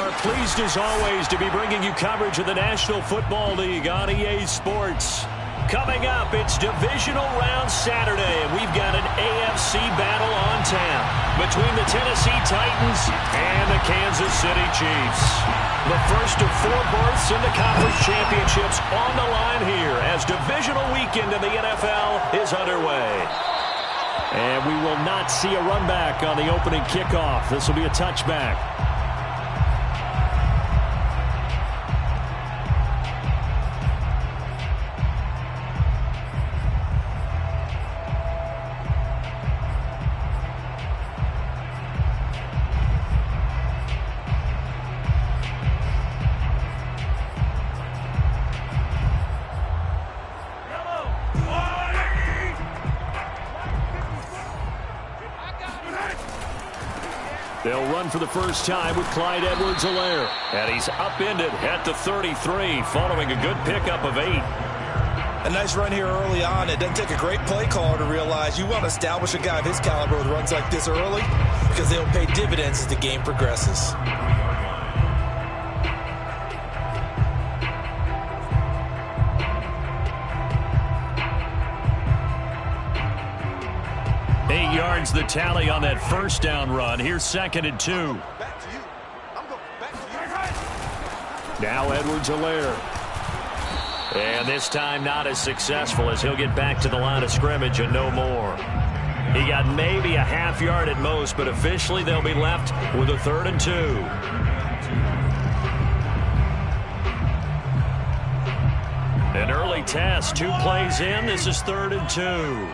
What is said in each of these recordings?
are pleased as always to be bringing you coverage of the National Football League on EA Sports. Coming up, it's Divisional Round Saturday, and we've got an AFC battle on tap between the Tennessee Titans and the Kansas City Chiefs. The first of 4 berths in the conference championships on the line here as divisional weekend in the NFL is underway. And we will not see a run back on the opening kickoff. This will be a touchback. They'll run for the first time with Clyde Edwards-Helaire. And he's upended at the 33 following a good pickup of 8. A nice run here early on. It doesn't take a great play caller to realize you want to establish a guy of his caliber with runs like this early because they'll pay dividends as the game progresses. The tally on that first down run. Here's 2nd and 2. Now Edwards-Helaire. And this time not as successful as he'll get back to the line of scrimmage and no more. He got maybe a half yard at most, but officially they'll be left with a 3rd and 2. An early test. 2 plays in. This is 3rd and 2.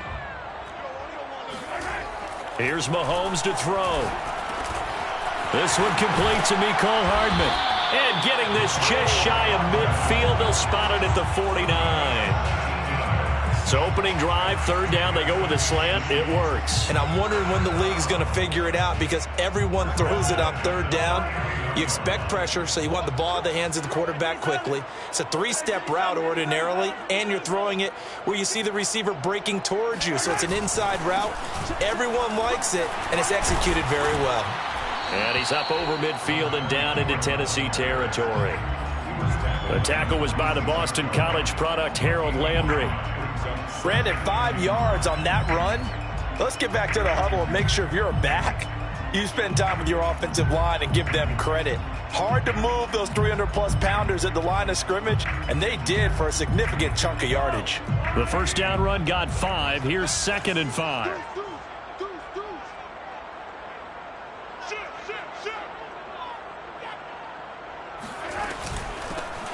Here's Mahomes to throw. This one complete to Mecole Hardman. And getting this just shy of midfield, they'll spot it at the 49. So opening drive, 3rd down, they go with a slant. It works. And I'm wondering when the league's going to figure it out because everyone throws it on 3rd down. You expect pressure, so you want the ball in the hands of the quarterback quickly. It's a 3-step route ordinarily, and you're throwing it where you see the receiver breaking towards you. So it's an inside route. Everyone likes it, and it's executed very well. And he's up over midfield and down into Tennessee territory. The tackle was by the Boston College product, Harold Landry. Brandon, 5 yards on that run. Let's get back to the huddle and make sure if you're a back, you spend time with your offensive line and give them credit. Hard to move those 300-plus pounders at the line of scrimmage, and they did for a significant chunk of yardage. The first down run got 5. Here's 2nd and 5.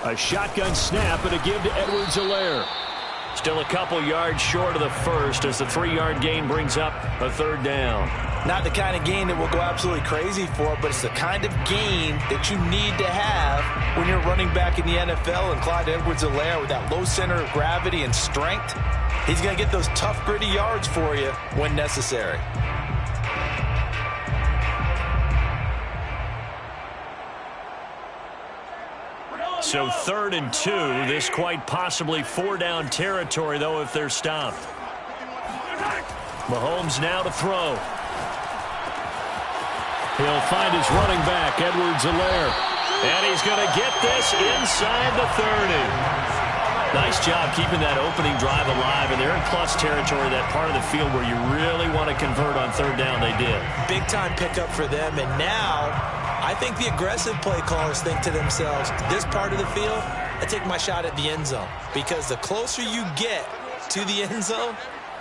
A shotgun snap and a give to Edwards-Helaire. Still a couple yards short of the first as the 3-yard gain brings up a 3rd down. Not the kind of gain that we'll go absolutely crazy for, but it's the kind of gain that you need to have when you're running back in the NFL. And Clyde Edwards-Helaire, with that low center of gravity and strength, he's going to get those tough, gritty yards for you when necessary. So 3rd and 2. This quite possibly 4-down territory, though, if they're stopped. Mahomes now to throw. He'll find his running back, Edwards-Helaire. And he's going to get this inside the 30. Nice job keeping that opening drive alive. And they're in plus territory, that part of the field where you really want to convert on 3rd down. They did. Big-time pickup for them. And now I think the aggressive play callers think to themselves, this part of the field, I take my shot at the end zone. Because the closer you get to the end zone,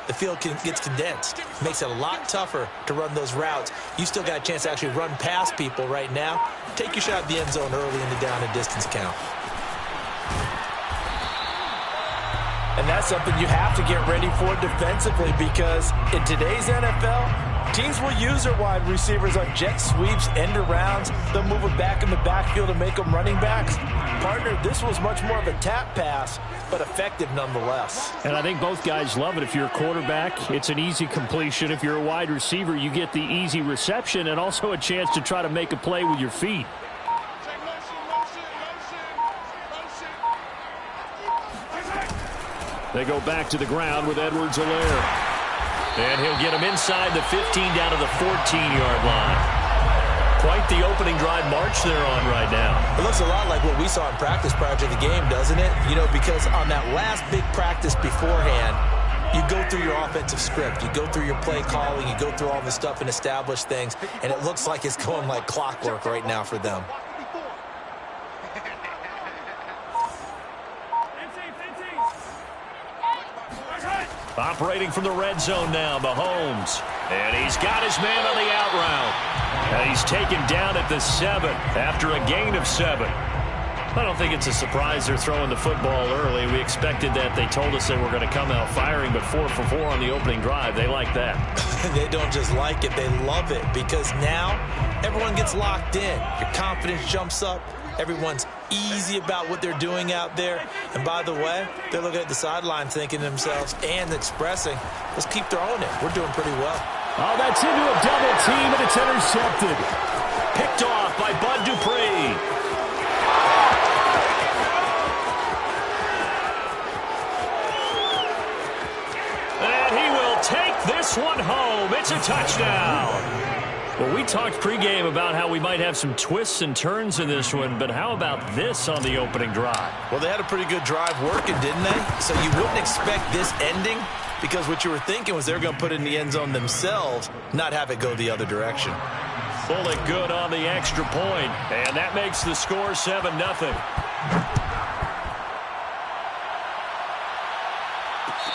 the field gets condensed. Makes it a lot tougher to run those routes. You still got a chance to actually run past people right now. Take your shot at the end zone early in the down and distance count. And that's something you have to get ready for defensively because in today's NFL, teams will use their wide receivers on jet sweeps, end arounds. They'll move them back in the backfield to make them running backs. Partner, this was much more of a tap pass, but effective nonetheless. And I think both guys love it. If you're a quarterback, it's an easy completion. If you're a wide receiver, you get the easy reception and also a chance to try to make a play with your feet. They go back to the ground with Edwards-Helaire. And he'll get him inside the 15 down to the 14-yard line. Quite the opening drive march they're on right now. It looks a lot like what we saw in practice prior to the game, doesn't it? You know, because on that last big practice beforehand, you go through your offensive script. You go through your play calling. You go through all the stuff and establish things. And it looks like it's going like clockwork right now for them. Operating from the red zone now, Mahomes. And he's got his man on the out route. And he's taken down at the 7 after a gain of 7. I don't think it's a surprise they're throwing the football early. We expected that. They told us they were going to come out firing, but 4 for 4 on the opening drive. They like that. They don't just like it, they love it, because now everyone gets locked in. Your confidence jumps up. Everyone's easy about what they're doing out there. And by the way, they're looking at the sideline thinking to themselves and expressing, let's keep throwing it. We're doing pretty well. Oh, that's into a double team, and it's intercepted. Picked off by Bud Dupree. And he will take this one home. It's a touchdown. Well, we talked pregame about how we might have some twists and turns in this one, but how about this on the opening drive? Well, they had a pretty good drive working, didn't they? So you wouldn't expect this ending, because what you were thinking was they were going to put it in the end zone themselves, not have it go the other direction. Fully good on the extra point, and that makes the score 7-0.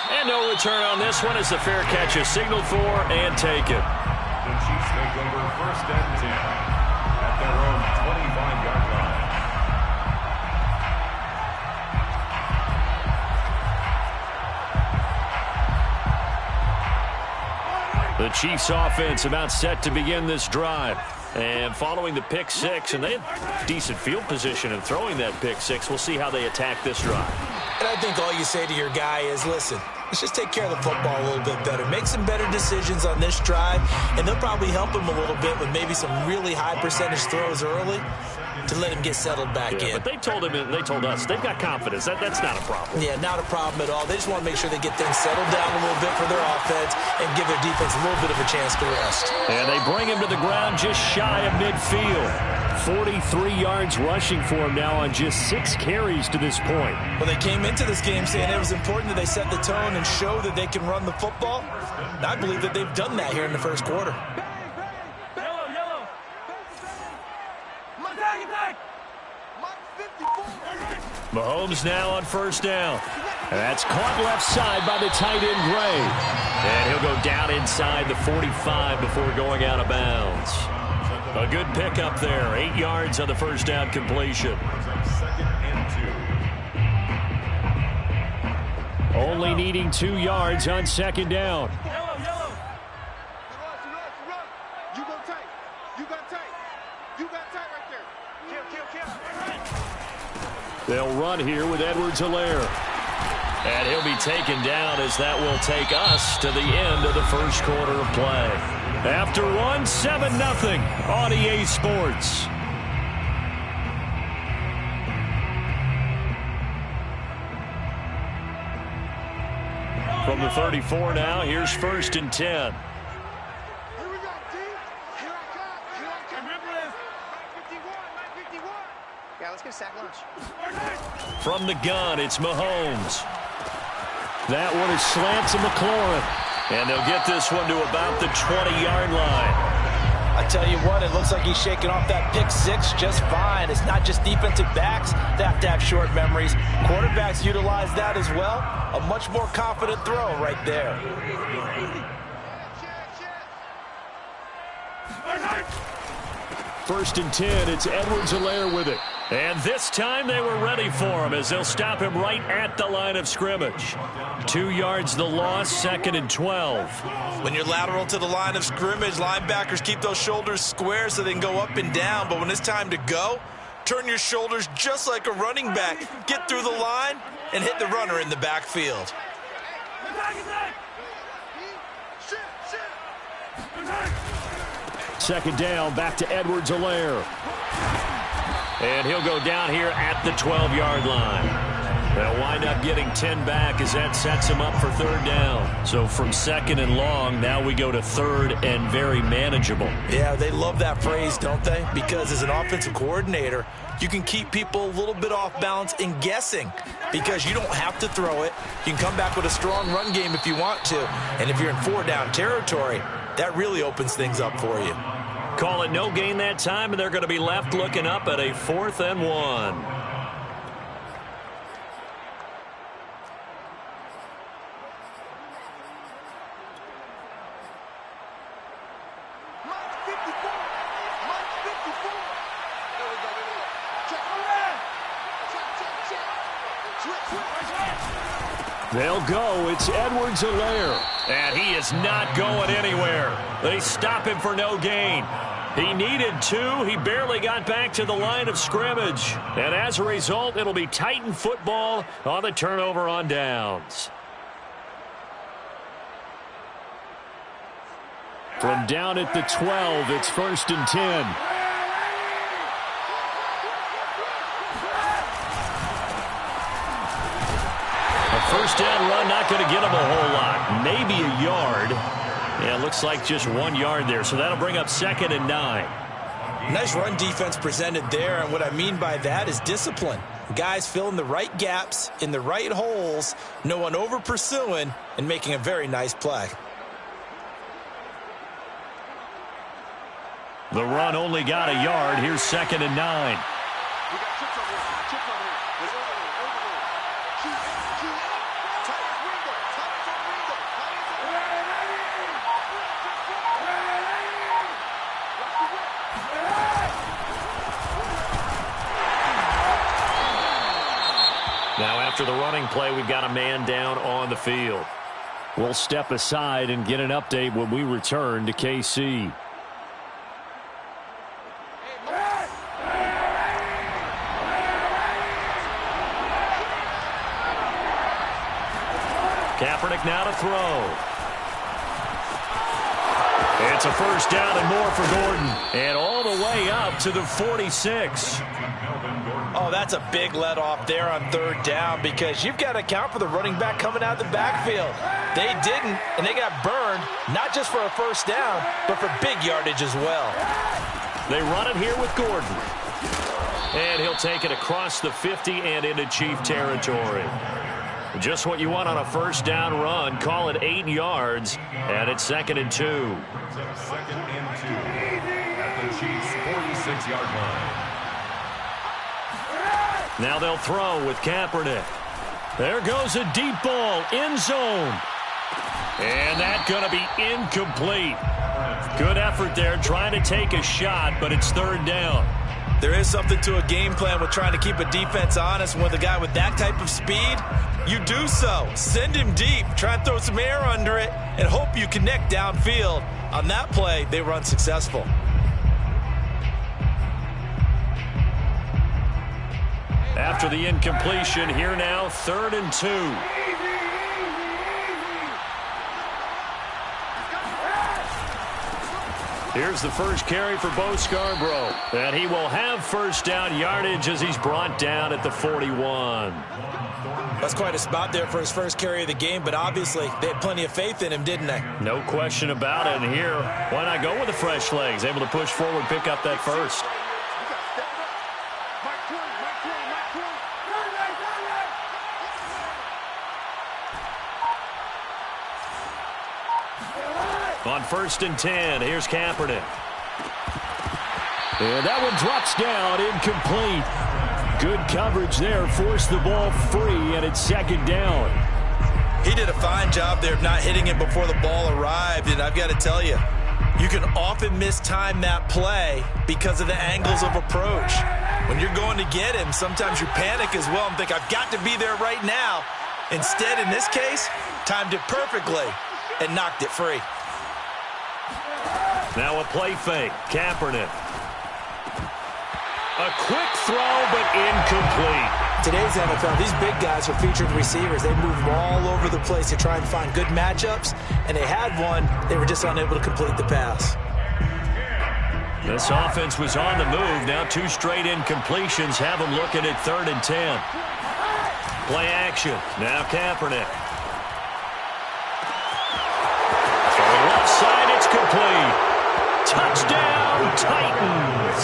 And no return on this one as the fair catch is signaled for and taken. The Chiefs make over 1st and 10 at their own 25-yard line. The Chiefs offense about set to begin this drive. And following the pick 6, and they had decent field position in throwing that pick 6. We'll see how they attack this drive. And I think all you say to your guy is, listen, let's just take care of the football a little bit better. Make some better decisions on this drive, and they'll probably help him a little bit with maybe some really high percentage throws early to let him get settled back in. But they told him, and they told us, they've got confidence. That's not a problem. Yeah, not a problem at all. They just want to make sure they get things settled down a little bit for their offense and give their defense a little bit of a chance to rest. And they bring him to the ground just shy of midfield. 43 yards rushing for him now on just 6 carries to this point. Well, they came into this game saying it was important that they set the tone and show that they can run the football. And I believe that they've done that here in the first quarter. Mahomes now on 1st down. And that's caught left side by the tight end, Gray. And he'll go down inside the 45 before going out of bounds. A good pickup there. 8 yards on the 1st down completion. 2nd and 2. Only needing 2 yards on 2nd down. They'll run here with Edwards-Helaire. And he'll be taken down as that will take us to the end of the first quarter of play. After one, 7-0 on EA Sports. From the 34 now, here's 1st and 10. Let's get a sack lunch. From the gun, it's Mahomes. That one is slant to McLaurin. And they'll get this one to about the 20-yard line. I tell you what, it looks like he's shaking off that pick 6 just fine. It's not just defensive backs that have to have short memories. Quarterbacks utilize that as well. A much more confident throw right there. First and 10, it's Edwards-Helaire with it. And this time they were ready for him as they'll stop him right at the line of scrimmage. 2 yards the loss, 2nd and 12. When you're lateral to the line of scrimmage, linebackers keep those shoulders square so they can go up and down. But when it's time to go, turn your shoulders just like a running back. Get through the line and hit the runner in the backfield. 2nd down, back to Edwards-Helaire. And he'll go down here at the 12-yard line. They'll wind wind up getting 10 back as that sets them up for third down. So from second and long, now we go to third and very manageable. Yeah, they love that phrase, don't they? Because as an offensive coordinator, you can keep people a little bit off balance and guessing because you don't have to throw it. You can come back with a strong run game if you want to. And if you're in four-down territory, that really opens things up for you. Call it no gain that time, and they're going to be left looking up at a 4th and 1. They'll go. It's Edwards-Helaire. And he is not going anywhere. They stop him for no gain. He needed 2. He barely got back to the line of scrimmage. And as a result, it'll be Titan football on the turnover on downs. From down at the 12, it's 1st and 10. First down run, not going to get him a whole lot. Maybe a yard. Yeah, it looks like just 1 yard there. So that'll bring up 2nd and 9. Nice run defense presented there. And what I mean by that is discipline. Guys filling the right gaps in the right holes. No one over pursuing and making a very nice play. The run only got a yard. Here's 2nd and 9. Now after the running play, we've got a man down on the field. We'll step aside and get an update when we return to KC. Kaepernick now to throw. It's a first down and more for Gordon. And all the way up to the 46. Oh, that's a big let off there on 3rd down because you've got to account for the running back coming out of the backfield. They didn't, and they got burned, not just for a first down, but for big yardage as well. They run it here with Gordon. And he'll take it across the 50 and into Chief territory. Just what you want on a first down run. Call it 8 yards, and it's 2nd and 2. 2nd and 2 at the Chiefs' 46-yard line. Now they'll throw with Kaepernick. There goes a deep ball, end zone. And that's going to be incomplete. Good effort there, trying to take a shot, but it's 3rd down. There is something to a game plan with trying to keep a defense honest. With a guy with that type of speed, you do so. Send him deep, try and throw some air under it, and hope you connect downfield. On that play, they run successful. After the incompletion, here now, 3rd and 2. Here's the first carry for Bo Scarborough. And he will have first down yardage as he's brought down at the 41. That's quite a spot there for his first carry of the game, but obviously they had plenty of faith in him, didn't they? No question about it. And here, why not go with the fresh legs? Able to push forward, pick up that first. On 1st and 10, here's Kaepernick. And that one drops down, incomplete. Good coverage there, forced the ball free, and it's 2nd down. He did a fine job there of not hitting it before the ball arrived, and I've got to tell you, you can often mistime that play because of the angles of approach. When you're going to get him, sometimes you panic as well and think, I've got to be there right now. Instead, in this case, timed it perfectly and knocked it free. Now a play fake. Kaepernick. A quick throw, but incomplete. Today's NFL, these big guys are featured receivers. They move all over the place to try and find good matchups, and they had one. They were just unable to complete the pass. This offense was on the move. Now 2 straight incompletions have them looking at 3rd and 10. Play action. Now Kaepernick. From the left side, it's complete. Touchdown, Titans.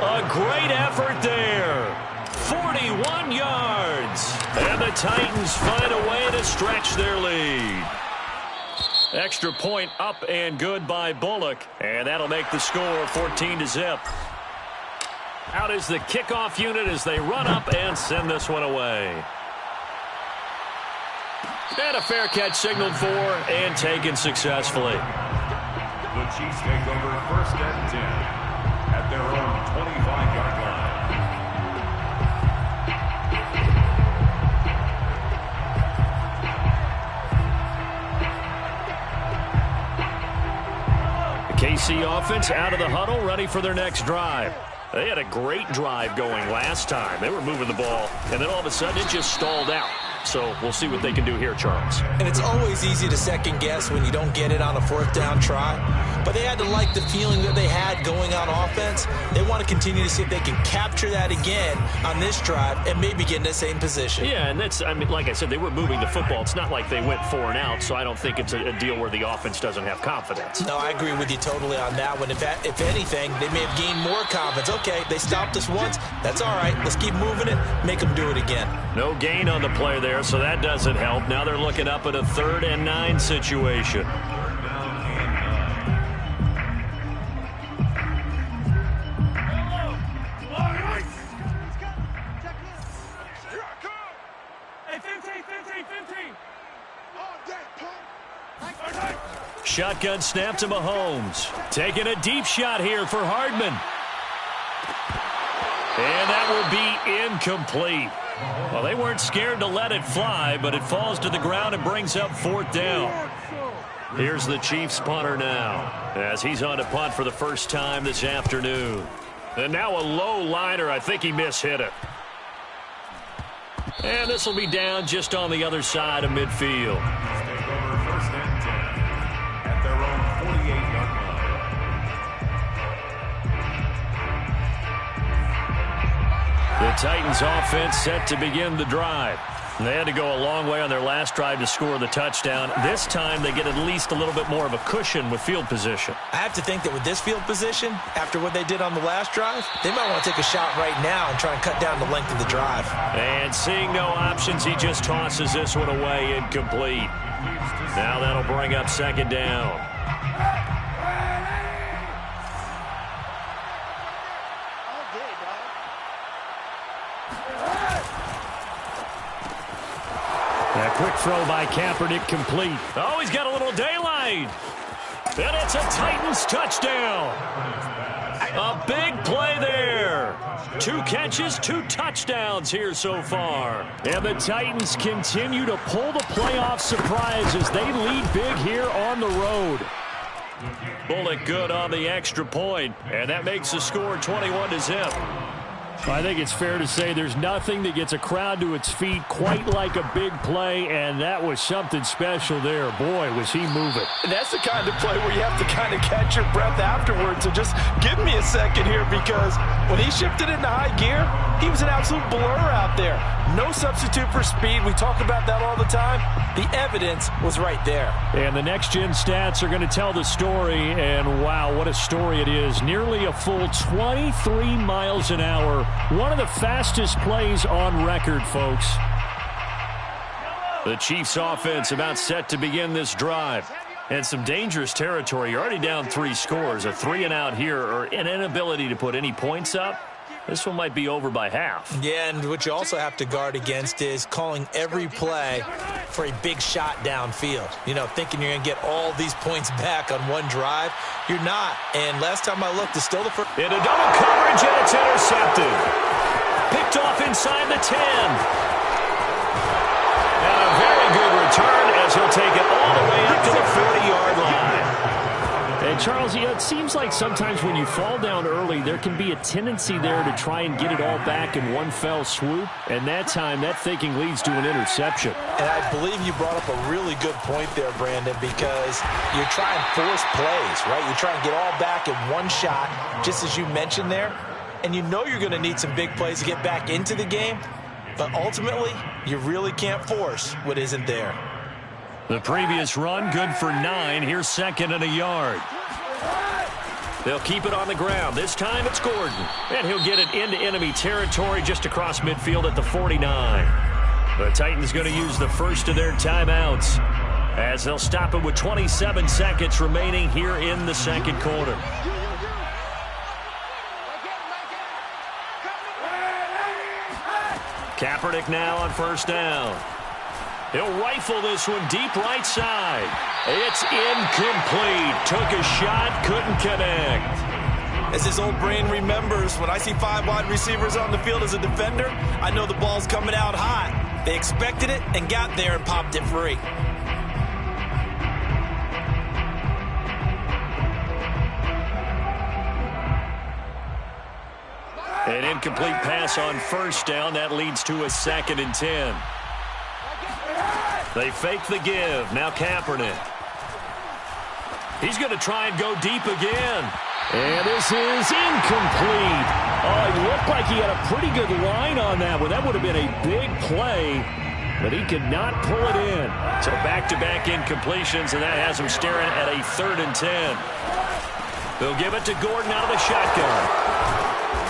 A great effort there. 41 yards. And the Titans find a way to stretch their lead. Extra point up and good by Bullock. And that'll make the score 14-0. Out is the kickoff unit as they run up and send this one away. And a fair catch signaled for and taken successfully. The Chiefs take over 1st and 10 at their own 25-yard line. The KC offense out of the huddle, ready for their next drive. They had a great drive going last time. They were moving the ball, and then all of a sudden it just stalled out. So we'll see what they can do here, Charles. And it's always easy to second guess when you don't get it on a 4th down try. But they had to like the feeling that they had going on offense. They want to continue to see if they can capture that again on this drive and maybe get in the same position. Yeah, and that's, I mean, like I said, they were moving the football. It's not like they went 4 and out, so I don't think it's a deal where the offense doesn't have confidence. No, I agree with you totally on that one. If anything, they may have gained more confidence. Okay, they stopped us once. That's all right. Let's keep moving it. Make them do it again. No gain on the play there, so that doesn't help. Now they're looking up at a 3rd and 9 situation. Shotgun snap to Mahomes. Taking a deep shot here for Hardman. And that will be incomplete. Well, they weren't scared to let it fly, but it falls to the ground and brings up 4th down. Here's the Chiefs punter now, as he's on to punt for the first time this afternoon. And now a low liner. I think he mishit it. And this will be down just on the other side of midfield. Take over 1st and 10 at their own 48-yard line. The Titans offense set to begin the drive. They had to go a long way on their last drive to score the touchdown. This time they get at least a little bit more of a cushion with field position. I have to think that with this field position, after what they did on the last drive, they might want to take a shot right now and try and cut down the length of the drive. And seeing no options, he just tosses this one away incomplete. Now that'll bring up 2nd down. A quick throw by Kaepernick complete. Oh, he's got a little daylight. And it's a Titans touchdown. A big play there. 2 catches, 2 touchdowns here so far. And the Titans continue to pull the playoff surprise as they lead big here on the road. Bullock good on the extra point, and that makes the score 21-0. I think it's fair to say there's nothing that gets a crowd to its feet quite like a big play, and that was something special there. Boy, was he moving. And that's the kind of play where you have to kind of catch your breath afterwards. So just give me a second here, because when he shifted into high gear, he was an absolute blur out there. No substitute for speed. We talk about that all the time. The evidence was right there. And the next-gen stats are going to tell the story, and wow, what a story it is. Nearly a full 23 miles an hour. One of the fastest plays on record, folks. The Chiefs offense about set to begin this drive. And some dangerous territory. You're already down 3 scores. A 3 and out here, or an inability to put any points up. This one might be over by half. Yeah, and what you also have to guard against is calling every play for a big shot downfield. You know, thinking you're going to get all these points back on one drive. You're not. And last time I looked, it's still the first. Into double coverage, and it's intercepted. Picked off inside the 10. And a very good return as he'll take it all the way up to the 40-yard line. And Charles, you know, it seems like sometimes when you fall down early, there can be a tendency there to try and get it all back in one fell swoop. And that time, that thinking leads to an interception. And I believe you brought up a really good point there, Brandon, because you're trying force plays, right? You're trying to get all back in one shot, just as you mentioned there. And you know you're going to need some big plays to get back into the game. But ultimately, you really can't force what isn't there. The previous run, good for 9. Here's second and a yard. They'll keep it on the ground. This time it's Gordon. And he'll get it into enemy territory just across midfield at the 49. The Titans going to use the first of their timeouts as they'll stop it with 27 seconds remaining here in the second quarter. Kaepernick now on first down. He'll rifle this one deep right side. It's incomplete. Took a shot, couldn't connect. As his old brain remembers, when I see 5 wide receivers on the field as a defender, I know the ball's coming out hot. They expected it and got there and popped it free. An incomplete pass on first down. That leads to a 2nd and 10. They fake the give. Now Kaepernick. He's going to try and go deep again. And this is incomplete. Oh, it looked like he had a pretty good line on that one. That would have been a big play, but he could not pull it in. So back-to-back incompletions, and that has him staring at a 3rd and 10. They'll give it to Gordon out of the shotgun.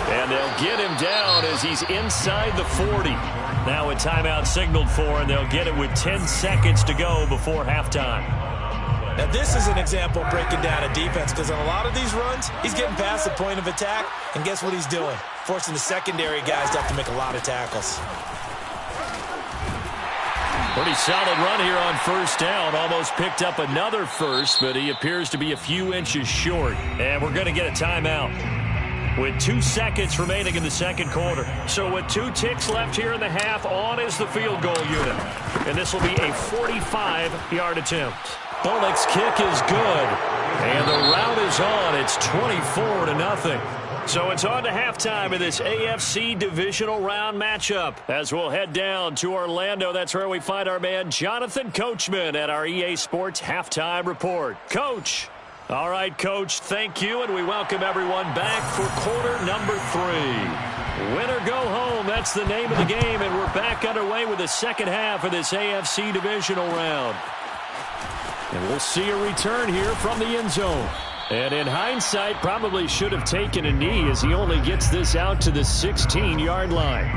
And they'll get him down as he's inside the 40. Now a timeout signaled for, and they'll get it with 10 seconds to go before halftime. Now this is an example of breaking down a defense, because on a lot of these runs, he's getting past the point of attack, and guess what he's doing? Forcing the secondary guys to have to make a lot of tackles. Pretty solid run here on first down. Almost picked up another first, but he appears to be a few inches short. And we're going to get a timeout with 2 seconds remaining in the second quarter. So with 2 ticks left here in the half, on is the field goal unit. And this will be a 45-yard attempt. Bullock's kick is good. And the route is on. It's 24-0. So it's on to halftime of this AFC divisional round matchup. As we'll head down to Orlando, that's where we find our man Jonathan Coachman at our EA Sports Halftime Report. Coach. All right, Coach, thank you, and we welcome everyone back for quarter number 3. Win or go home, that's the name of the game, and we're back underway with the second half of this AFC divisional round. And we'll see a return here from the end zone. And in hindsight, probably should have taken a knee as he only gets this out to the 16-yard line.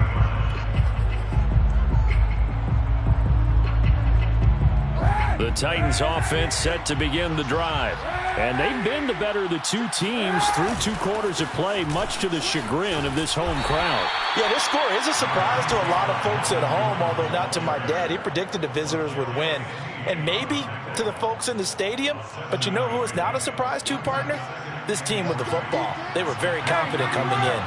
The Titans offense set to begin the drive. And they've been the better of the 2 teams through 2 quarters of play, much to the chagrin of this home crowd. Yeah, this score is a surprise to a lot of folks at home, although not to my dad. He predicted the visitors would win. And maybe to the folks in the stadium. But you know who is not a surprise to, partner? This team with the football. They were very confident coming in.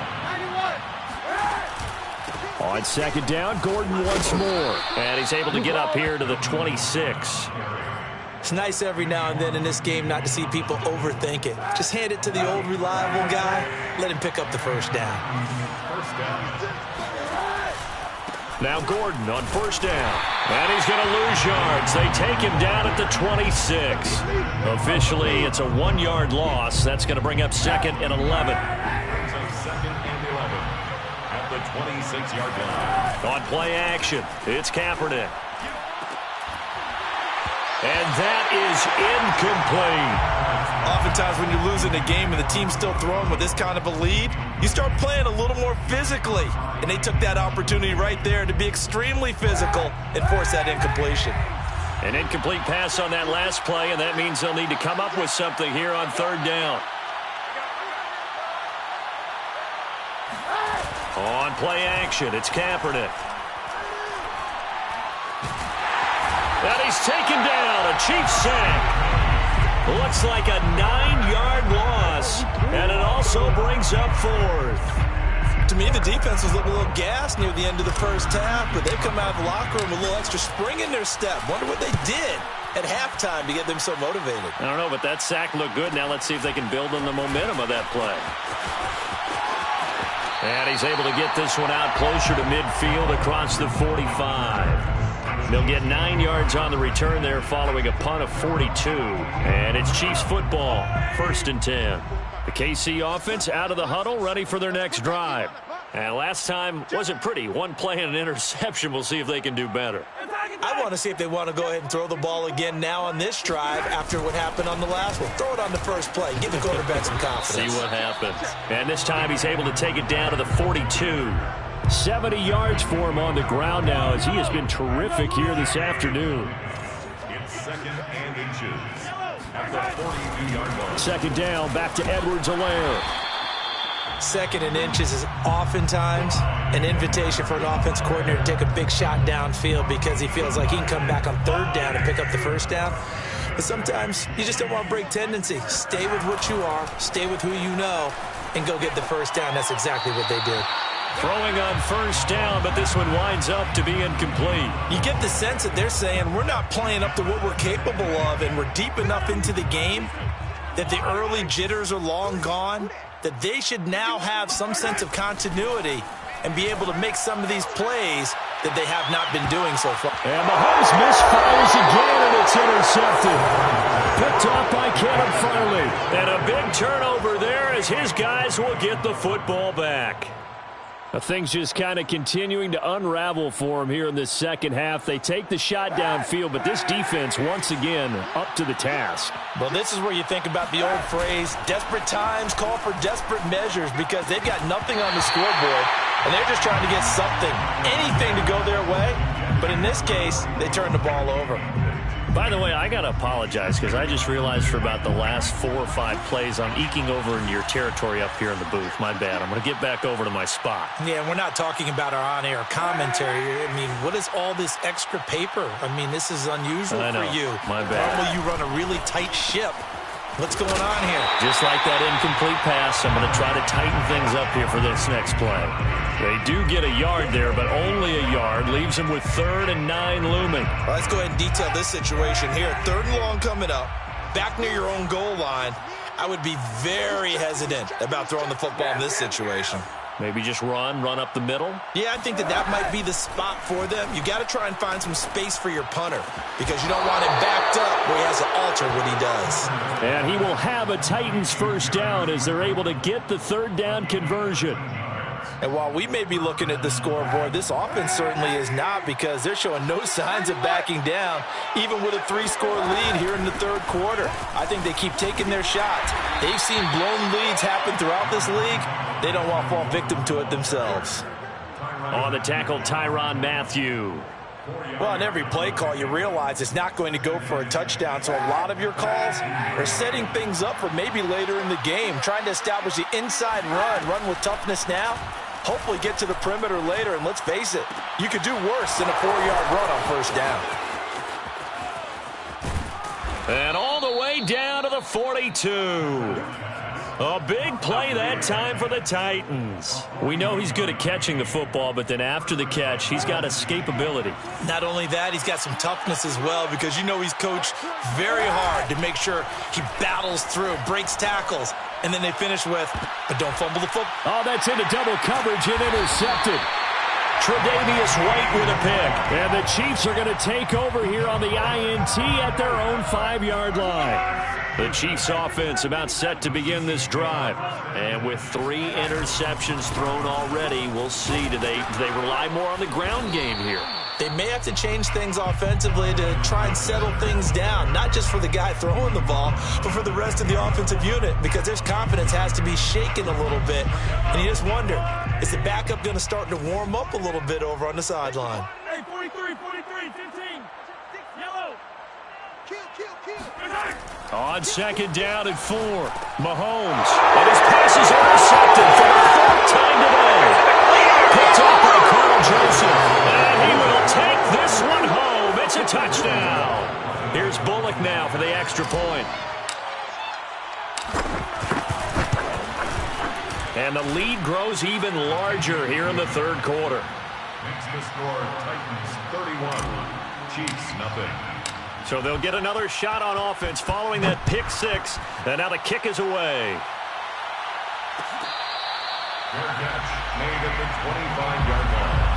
On second down, Gordon once more. And he's able to get up here to the 26. It's nice every now and then in this game not to see people overthink it. Just hand it to the old reliable guy. Let him pick up the first down. Now Gordon on first down. And he's going to lose yards. They take him down at the 26. Officially, it's a 1-yard loss. That's going to bring up 2nd and 11. Second and 11 at the 26-yard line. On play action, it's Kaepernick. And that is incomplete. Oftentimes when you're losing a game and the team's still throwing with this kind of a lead, you start playing a little more physically. And they took that opportunity right there to be extremely physical and force that incompletion. An incomplete pass on that last play, and that means they'll need to come up with something here on 3rd down. On play action, it's Kaepernick. And he's taken down, a Chiefs sack. Looks like a 9-yard loss, and it also brings up 4th. To me, the defense was looking a little gassed near the end of the first half, but they've come out of the locker room with a little extra spring in their step. Wonder what they did at halftime to get them so motivated. I don't know, but that sack looked good. Now let's see if they can build on the momentum of that play. And he's able to get this one out closer to midfield across the 45. They'll get 9 yards on the return there following a punt of 42. And it's Chiefs football, 1st and 10. The KC offense out of the huddle, ready for their next drive. And last time wasn't pretty. One play and an interception. We'll see if they can do better. I want to see if they want to go ahead and throw the ball again now on this drive after what happened on the last one. Throw it on the first play. Give the quarterback some confidence. See what happens. And this time he's able to take it down to the 42. 70 yards for him on the ground now as he has been terrific here this afternoon. It's second and inches at the 42-yard line. Second down, back to Edwards-Helaire. Second and inches is oftentimes an invitation for an offense coordinator to take a big shot downfield because he feels like he can come back on third down and pick up the first down. But sometimes you just don't want to break tendency. Stay with what you are, stay with who you know, and go get the first down. That's exactly what they did. Throwing on first down, but this one winds up to be incomplete. You get the sense that they're saying we're not playing up to what we're capable of, and we're deep enough into the game that the early jitters are long gone, that they should now have some sense of continuity and be able to make some of these plays that they have not been doing so far. And Mahomes misfires again, and it's intercepted. Picked off by Kevin Farley. And a big turnover there as his guys will get the football back. Things just kind of continuing to unravel for him here in this second half. They take the shot downfield, but this defense, once again, up to the task. Well, this is where you think about the old phrase, desperate times call for desperate measures, because they've got nothing on the scoreboard, and they're just trying to get something, anything to go their way. But in this case, they turn the ball over. By the way, I got to apologize because I just realized for about the last 4 or 5 plays I'm eking over into your territory up here in the booth. My bad. I'm going to get back over to my spot. Yeah, we're not talking about our on-air commentary. I mean, what is all this extra paper? I mean, this is unusual for you. My bad. Normally you run a really tight ship. What's going on here? Just like that incomplete pass, I'm going to try to tighten things up here for this next play. They do get a yard there, but only a yard. Leaves them with 3rd and 9 looming. Well, let's go ahead and detail this situation here. 3rd and long coming up. Back near your own goal line. I would be very hesitant about throwing the football in this situation. Maybe just run up the middle? Yeah, I think that might be the spot for them. You got to try and find some space for your punter because you don't want him backed up where he has to alter what he does. And he will have a Titans first down as they're able to get the 3rd down conversion. And while we may be looking at the scoreboard, this offense certainly is not, because they're showing no signs of backing down, even with a 3-score lead here in the 3rd quarter. I think they keep taking their shots. They've seen blown leads happen throughout this league. They don't want to fall victim to it themselves. On the tackle, Tyrann Mathieu. Well, on every play call, you realize it's not going to go for a touchdown, so a lot of your calls are setting things up for maybe later in the game, trying to establish the inside run with toughness now, hopefully get to the perimeter later, and let's face it, you could do worse than a 4-yard run on first down. And all the way down to the 42. A big play that time for the Titans. We know he's good at catching the football, but then after the catch, he's got escapability. Not only that, he's got some toughness as well, because you know he's coached very hard to make sure he battles through, breaks tackles, and then they finish with, but don't fumble the football. Oh, that's into double coverage and intercepted. Tre'Davious White with a pick. And the Chiefs are going to take over here on the INT at their own 5-yard line. The Chiefs offense about set to begin this drive. And with 3 interceptions thrown already, we'll see. Do they rely more on the ground game here? They may have to change things offensively to try and settle things down, not just for the guy throwing the ball, but for the rest of the offensive unit, because their confidence has to be shaken a little bit. And you just wonder, is the backup going to start to warm up a little bit over on the sideline? Hey, 43, 15. Yellow. Kill. On 2nd down and 4, Mahomes. And his pass is intercepted for the 4th time today. Picked off by Carl Joseph. And he will take this one home. It's a touchdown. Here's Bullock now for the extra point. And the lead grows even larger here in the 3rd quarter. Makes the score Titans 31, Chiefs nothing. So they'll get another shot on offense following that pick 6. And now the kick is away. Fair catch made at the 25-yard line.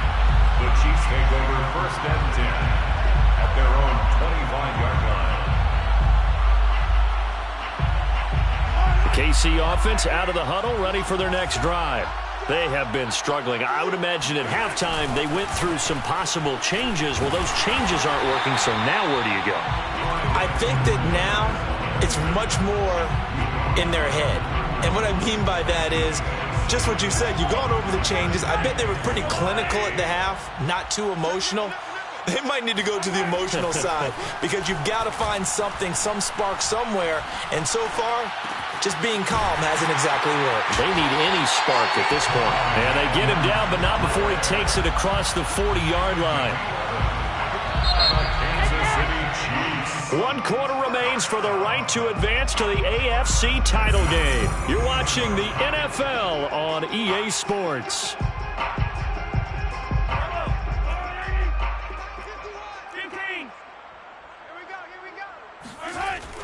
The Chiefs take over 1st and 10 at their own 25-yard line. The KC offense out of the huddle, ready for their next drive. They have been struggling. I would imagine at halftime they went through some possible changes. Well, those changes aren't working, so now where do you go? I think that now it's much more in their head. And what I mean by that is just what you said. You've gone over the changes. I bet they were pretty clinical at the half, not too emotional. They might need to go to the emotional side because you've got to find something, some spark somewhere. And so far, just being calm hasn't exactly worked. They need any spark at this point. And they get him down, but not before he takes it across the 40-yard line. Kansas City Chiefs. 1 quarter remains for the right to advance to the AFC title game. You're watching the NFL on EA Sports.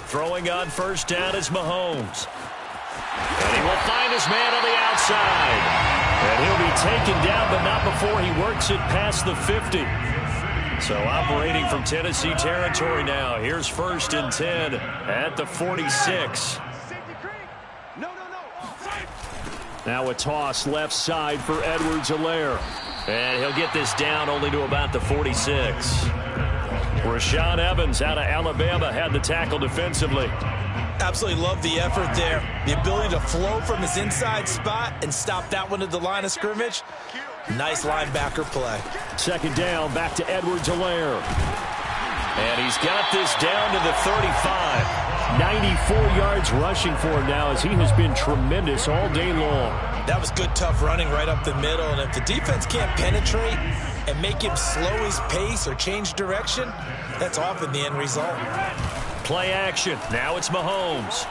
Throwing on first down is Mahomes. And he will find his man on the outside. And he'll be taken down, but not before he works it past the 50. So operating from Tennessee territory now. Here's 1st and 10 at the 46. Now a toss left side for Edwards-Helaire. And he'll get this down only to about the 46. Rashaan Evans out of Alabama had the tackle defensively. Absolutely love the effort there. The ability to flow from his inside spot and stop that one at the line of scrimmage. Nice linebacker play. 2nd down, back to Edwards-Helaire. And he's got this down to the 35. 94 yards rushing for him now as he has been tremendous all day long. That was good, tough running right up the middle. And if the defense can't penetrate and make him slow his pace or change direction, that's often the end result. Play action. Now it's Mahomes.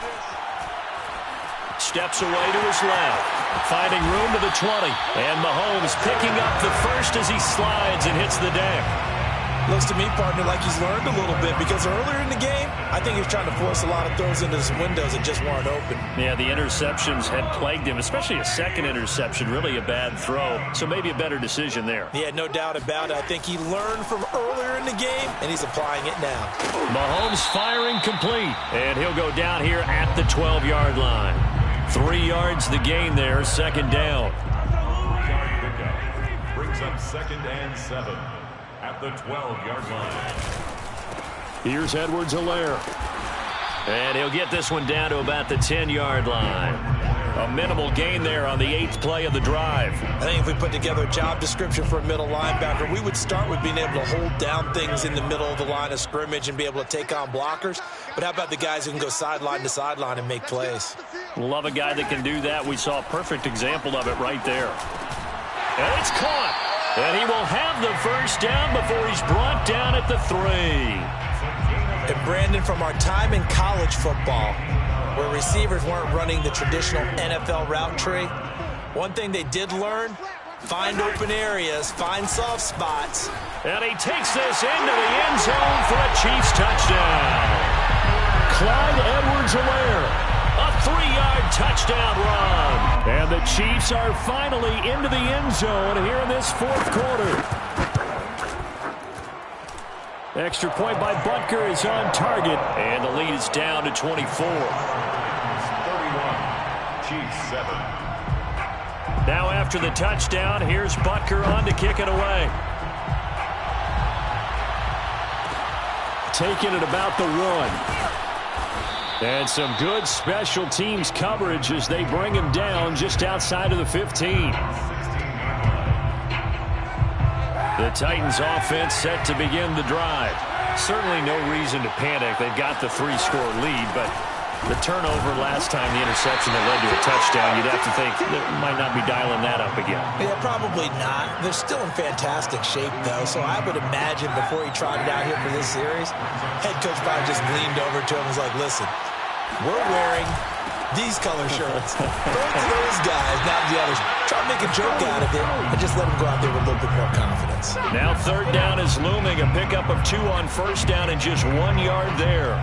Steps away to his left. Finding room to the 20. And Mahomes picking up the first as he slides and hits the deck. Looks to me, partner, like he's learned a little bit because earlier in the game, I think he was trying to force a lot of throws into some windows that just weren't open. Yeah, the interceptions had plagued him, especially a second interception, really a bad throw. So maybe a better decision there. Yeah, no doubt about it. I think he learned from earlier in the game, and he's applying it now. Mahomes firing complete, and he'll go down here at the 12-yard line. 3 yards the gain there, 2nd down. Brings up 2nd and 7. At the 12-yard line. Here's Edwards-Helaire. And he'll get this one down to about the 10-yard line. A minimal gain there on the 8th play of the drive. I think if we put together a job description for a middle linebacker, we would start with being able to hold down things in the middle of the line of scrimmage and be able to take on blockers. But how about the guys who can go sideline to sideline and make plays? Love a guy that can do that. We saw a perfect example of it right there. And it's caught. And he will have the first down before he's brought down at the 3. And Brandon, from our time in college football, where receivers weren't running the traditional NFL route tree, one thing they did learn, find open areas, find soft spots. And he takes this into the end zone for a Chiefs touchdown. Clyde Edwards-Helaire. A 3-yard touchdown run. And the Chiefs are finally into the end zone here in this 4th quarter. Extra point by Butker is on target. And the lead is down to 24. 31. Chiefs 7. Now after the touchdown, here's Butker on to kick it away. Taking it about the 1. And some good special teams coverage as they bring him down just outside of the 15. The Titans offense set to begin the drive. Certainly no reason to panic. They've got the 3-score lead, but the turnover last time, the interception that led to a touchdown, you'd have to think they might not be dialing that up again. Yeah, probably not. They're still in fantastic shape, though, so I would imagine before he trotted out here for this series, head coach probably just leaned over to him and was like, listen, we're wearing these color shirts. Throw it to those guys, not the others. Try to make a joke out of it and just let them go out there with a little bit more confidence. Now 3rd down is looming. A pickup of 2 on 1st down and just 1 yard there.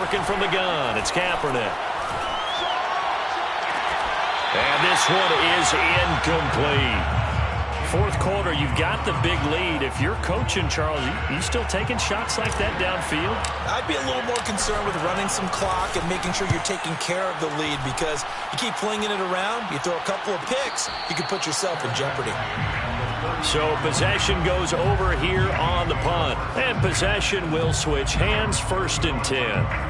Working from the gun, it's Kaepernick. And this one is incomplete. Fourth quarter, you've got the big lead. If you're coaching, Charles, you still taking shots like that downfield? I'd be a little more concerned with running some clock and making sure you're taking care of the lead, because you keep flinging it around, you throw a couple of picks, you can put yourself in jeopardy. So possession goes over here on the punt. And possession will switch hands, 1st and 10.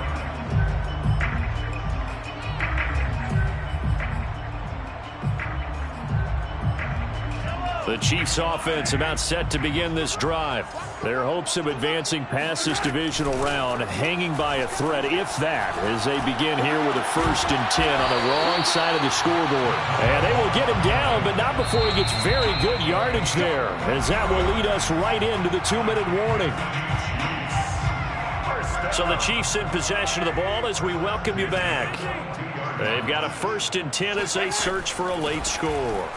The Chiefs offense about set to begin this drive. Their hopes of advancing past this divisional round hanging by a thread, if that, as they begin here with a 1st and 10 on the wrong side of the scoreboard. And they will get him down, but not before he gets very good yardage there, as that will lead us right into the 2-minute warning. So the Chiefs in possession of the ball as we welcome you back. They've got a 1st and 10 as they search for a late score.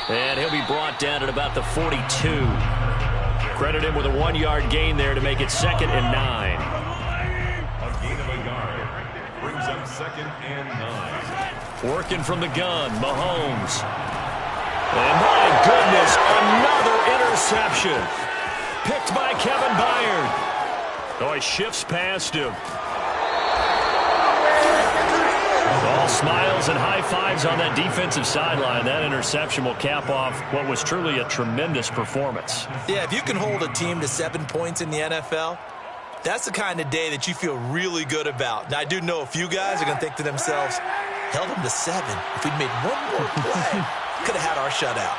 And he'll be brought down at about the 42. Credit him with a 1-yard gain there to make it 2nd and 9. A gain of a yard brings up 2nd and 9. Working from the gun, Mahomes. And my goodness, another interception. Picked by Kevin Byard. Oh, he shifts past him. All smiles and high fives on that defensive sideline. That interception will cap off what was truly a tremendous performance. Yeah, if you can hold a team to 7 points in the NFL, that's the kind of day that you feel really good about. Now, I do know a few guys are going to think to themselves, held them to 7. If we'd made one more play, could have had our shutout.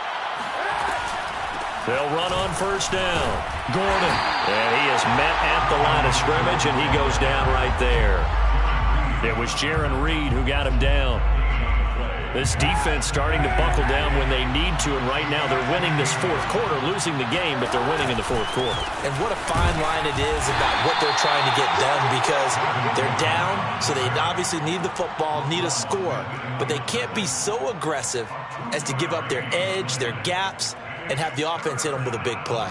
They'll run on 1st down. Gordon. And he is met at the line of scrimmage, and he goes down right there. It was Jaron Reed who got him down. This defense starting to buckle down when they need to, and right now they're winning this 4th quarter, losing the game, but they're winning in the 4th quarter. And what a fine line it is about what they're trying to get done, because they're down, so they obviously need the football, need a score, but they can't be so aggressive as to give up their edge, their gaps, and have the offense hit them with a big play.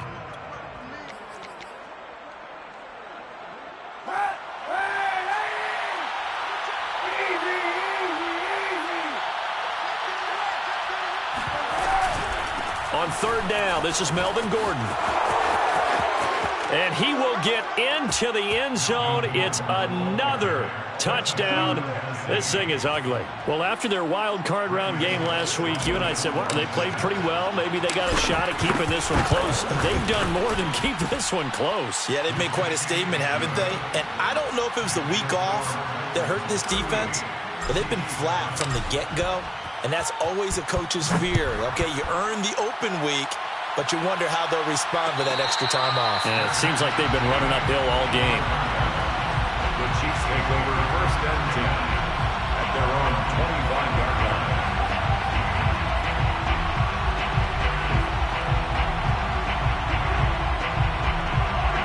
On 3rd down, this is Melvin Gordon. And he will get into the end zone. It's another touchdown. This thing is ugly. Well, after their wild card round game last week, you and I said, well, they played pretty well. Maybe they got a shot at keeping this one close. They've done more than keep this one close. Yeah, they've made quite a statement, haven't they? And I don't know if it was the week off that hurt this defense, but they've been flat from the get-go. And that's always a coach's fear. Okay, you earn the open week, but you wonder how they'll respond with that extra time off. Yeah, it seems like they've been running uphill all game. The Chiefs take over 1st and 10 at their own 25-yard line.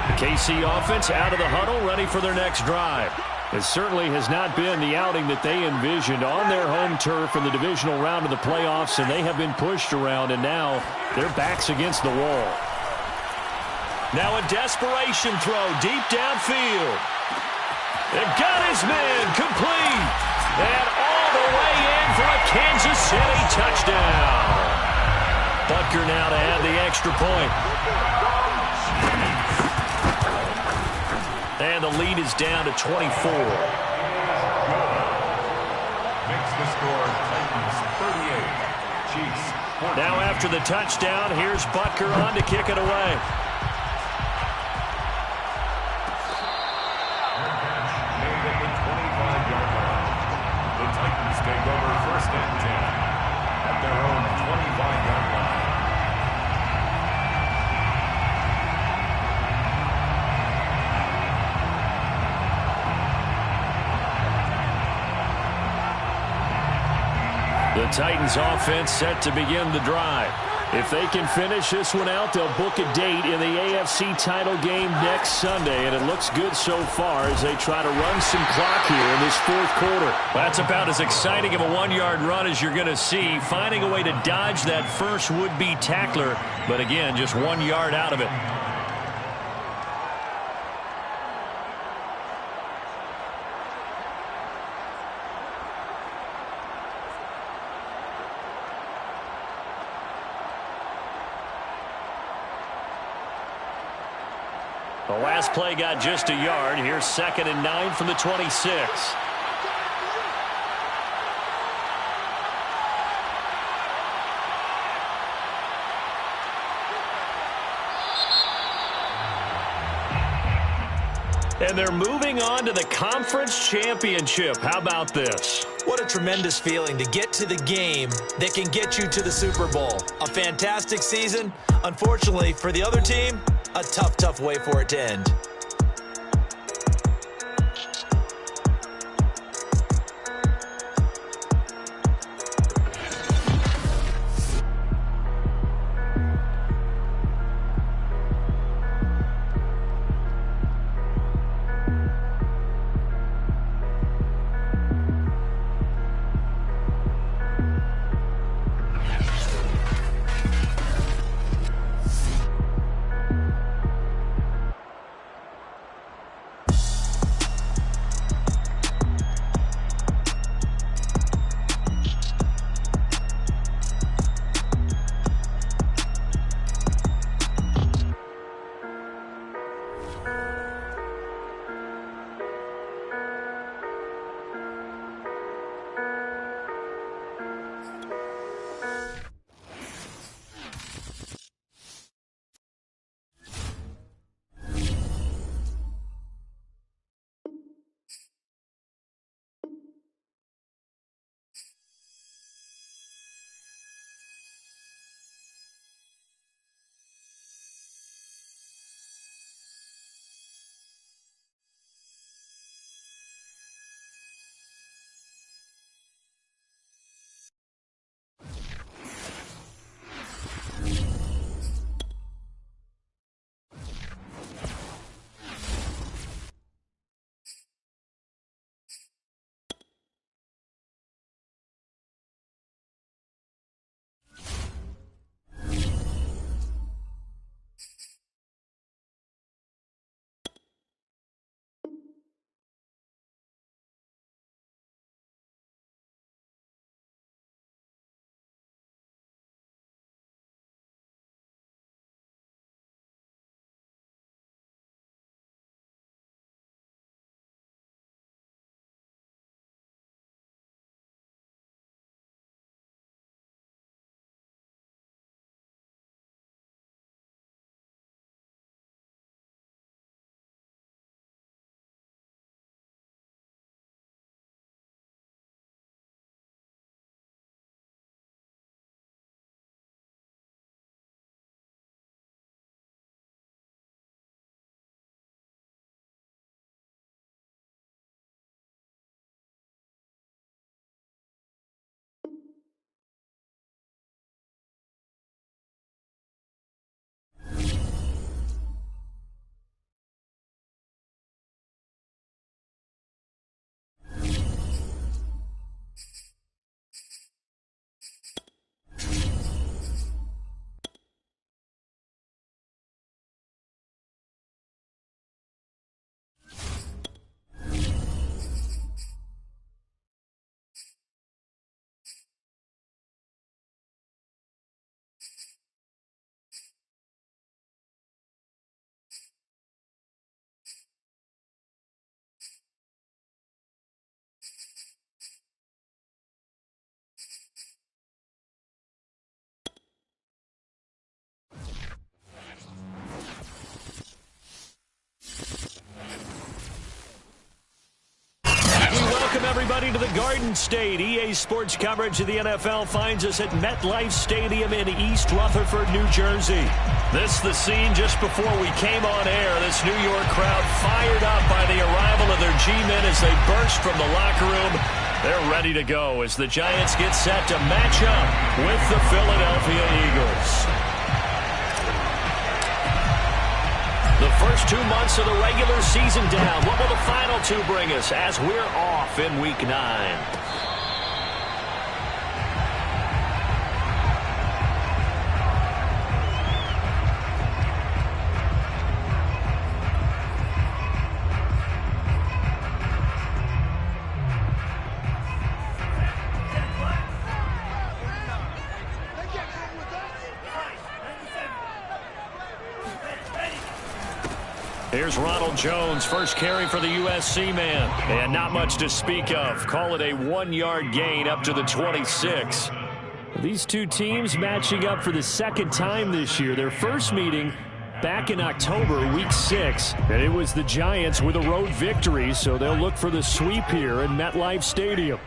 The KC offense out of the huddle, ready for their next drive. It certainly has not been the outing that they envisioned on their home turf in the divisional round of the playoffs, and they have been pushed around, and now their backs against the wall. Now a desperation throw deep downfield. They've got his man complete. And all the way in for a Kansas City touchdown. Butker now to add the extra point. And the lead is down to 24. Makes the score Titans 38. Chiefs 14. Now after the touchdown, here's Butker on to kick it away. Made at the 25-yard line. The Titans take over 1st and 10 at their own 25-yard line. The Titans offense set to begin the drive. If they can finish this one out, they'll book a date in the AFC title game next Sunday, and it looks good so far as they try to run some clock here in this 4th quarter. That's about as exciting of a 1-yard run as you're going to see, finding a way to dodge that first would-be tackler, but again, just 1 yard out of it. The last play got just a yard. Here's 2nd and 9 from the 26. And they're moving on to the conference championship. How about this? What a tremendous feeling to get to the game that can get you to the Super Bowl. A fantastic season. Unfortunately, for the other team, a tough, tough way for it to end. Everybody to the Garden State. EA Sports coverage of the NFL finds us at MetLife Stadium in East Rutherford, New Jersey. This the scene just before we came on air. This New York crowd fired up by the arrival of their G-men as they burst from the locker room. They're ready to go as the Giants get set to match up with the Philadelphia Eagles. The first 2 months of the regular season down. What will the final 2 bring us as we're off in Week 9? Here's Ronald Jones, first carry for the USC man. And not much to speak of. Call it a 1-yard gain up to the 26. These two teams matching up for the second time this year. Their first meeting back in October, week 6. And it was the Giants with a road victory, so they'll look for the sweep here in MetLife Stadium.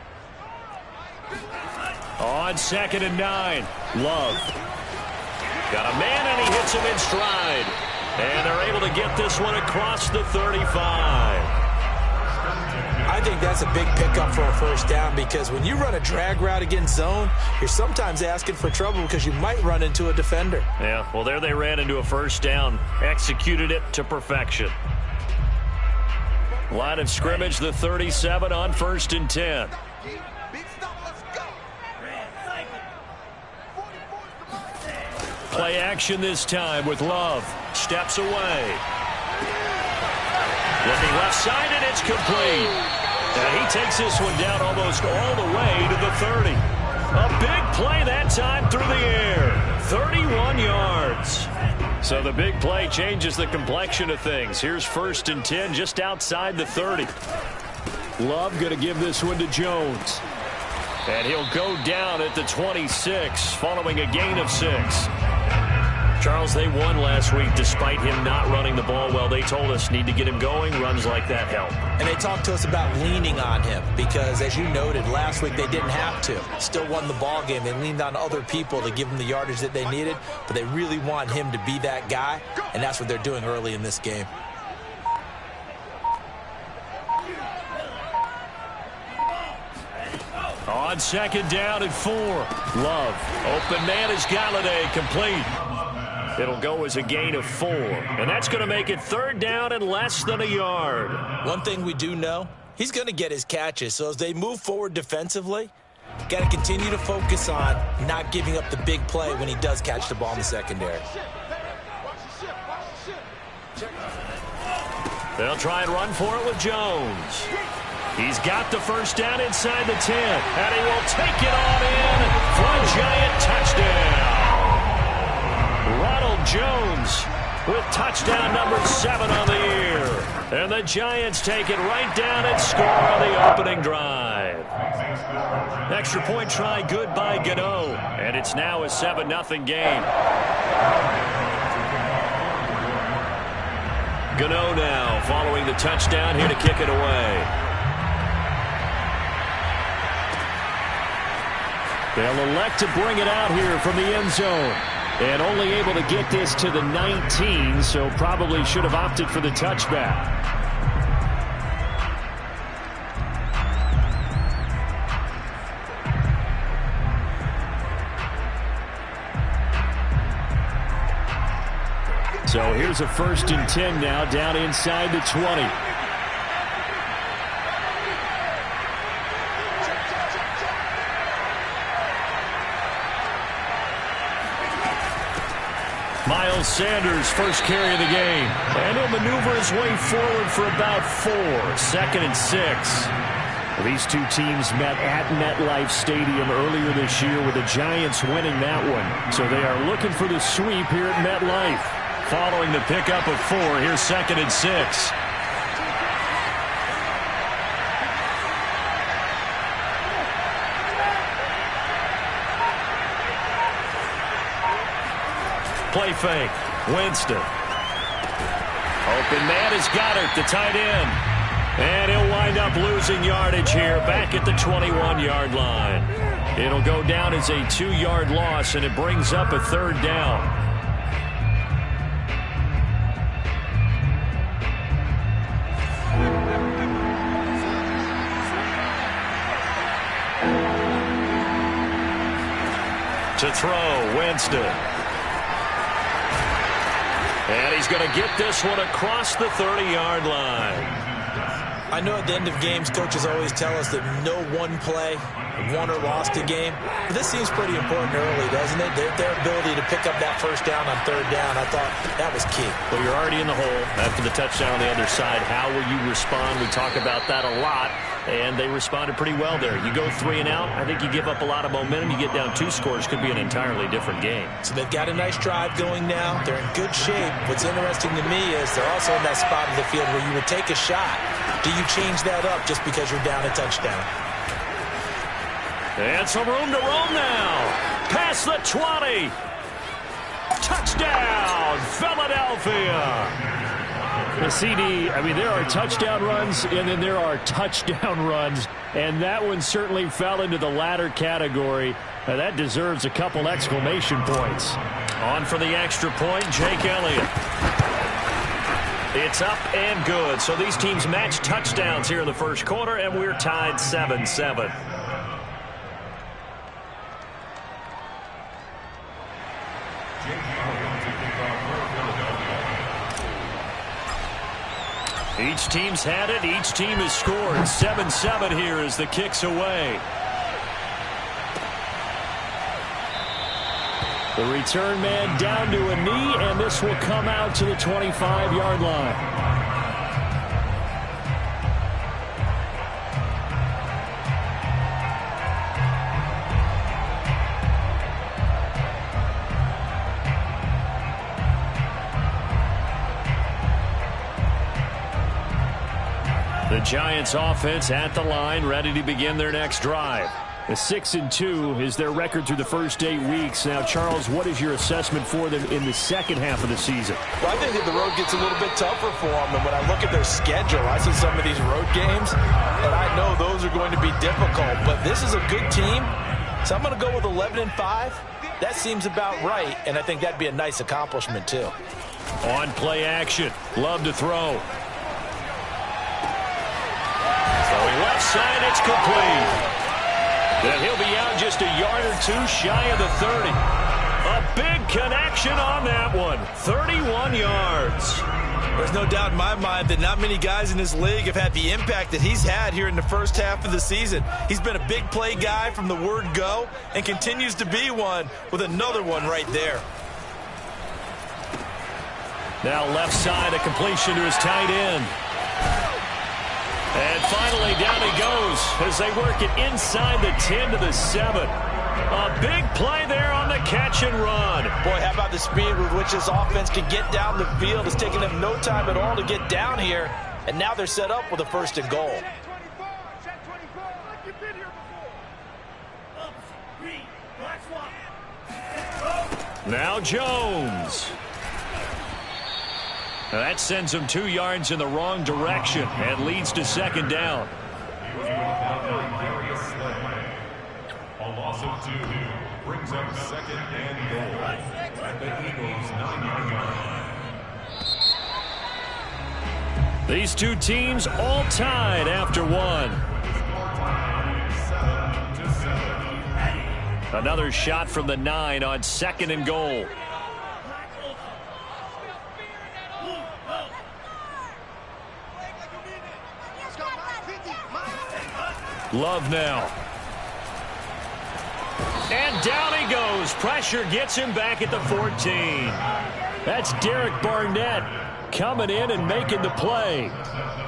On 2nd and 9, Love. Got a man, and he hits him in stride. And they're able to get this one across the 35. I think that's a big pickup for a first down, because when you run a drag route against zone, you're sometimes asking for trouble because you might run into a defender. Yeah, well, there they ran into a first down. Executed it to perfection. Line of scrimmage, the 37 on 1st and 10. Play action this time with Love. Steps away. Looking left side, and it's complete. And he takes this one down almost all the way to the 30. A big play that time through the air. 31 yards. So the big play changes the complexion of things. Here's 1st and 10 just outside the 30. Love going to give this one to Jones. And he'll go down at the 26 following a gain of 6. Charles, they won last week despite him not running the ball well. They told us need to get him going. Runs like that help. And they talked to us about leaning on him because, as you noted, last week they didn't have to. Still won the ball game. They leaned on other people to give them the yardage that they needed, but they really want him to be that guy, and that's what they're doing early in this game. On 2nd down and 4. Love. Open man is Galladay, complete. It'll go as a gain of 4. And that's going to make it 3rd down and less than a yard. One thing we do know, he's going to get his catches. So as they move forward defensively, got to continue to focus on not giving up the big play when he does catch the ball in the secondary. They'll try and run for it with Jones. He's got the first down inside the 10. And he will take it on in for a giant touchdown. Ronald Jones with touchdown number 7 on the year. And the Giants take it right down and score on the opening drive. Extra point try good by Gano. And it's now a 7-0 game. Gano now following the touchdown here to kick it away. They'll elect to bring it out here from the end zone. And only able to get this to the 19, so probably should have opted for the touchback. So here's a 1st and 10 now down inside the 20. Miles Sanders, first carry of the game. And he'll maneuver his way forward for about 4. 2nd and 6. These two teams met at MetLife Stadium earlier this year with the Giants winning that one. So they are looking for the sweep here at MetLife. Following the pickup of 4, here's 2nd and 6. Play fake. Winston. Open man is Goddard, the tight end. And he'll wind up losing yardage here back at the 21-yard line. It'll go down as a 2-yard loss, and it brings up a 3rd down. To throw, Winston. And he's going to get this one across the 30-yard line. I know at the end of games, coaches always tell us that no one play won or lost a game. But this seems pretty important early, doesn't it? Their ability to pick up that first down on third down, I thought that was key. Well, you're already in the hole after the touchdown on the other side. How will you respond? We talk about that a lot, and they responded pretty well there. You go 3 and out, I think you give up a lot of momentum. You get down 2 scores, could be an entirely different game. So they've got a nice drive going now. They're in good shape. What's interesting to me is they're also in that spot of the field where you would take a shot. Do you change that up just because you're down a touchdown? And some room to roam now. Past the 20. Touchdown, Philadelphia. The CD, I mean, there are touchdown runs, and then there are touchdown runs, and that one certainly fell into the latter category. That deserves a couple exclamation points. On for the extra point, Jake Elliott. It's up and good. So these teams match touchdowns here in the first quarter, and we're tied 7-7. Each team's had it. Each team has scored. 7-7 here as the kick's away. The return man down to a knee, and this will come out to the 25-yard line. The Giants offense at the line, ready to begin their next drive. A 6-2 is their record through the first 8 weeks. Now, Charles, what is your assessment for them in the second half of the season? Well, I think that the road gets a little bit tougher for them. And when I look at their schedule, I see some of these road games, and I know those are going to be difficult. But this is a good team, so I'm going to go with 11-5. That seems about right, and I think that'd be a nice accomplishment, too. On play action. Love to throw. Left side, it's complete. Then he'll be out just a yard or 2 shy of the 30. A big connection on that one. 31 yards. There's no doubt in my mind that not many guys in this league have had the impact that he's had here in the first half of the season. He's been a big play guy from the word go and continues to be one with another one right there. Now left side, a completion to his tight end. And finally, down he goes as they work it inside the 10 to the 7. A big play there on the catch and run. Boy, how about the speed with which this offense can get down the field? It's taken them no time at all to get down here. And now they're set up with a 1st and goal. Now Jones. That sends him 2 yards in the wrong direction and leads to 2nd down. A loss of 2 brings up 2nd and goal at the Eagles' 9-yard line. These two teams all tied after 1. 7-7. Another shot from the 9 on 2nd and goal. Love now. And down he goes. Pressure gets him back at the 14. That's Derek Barnett coming in and making the play.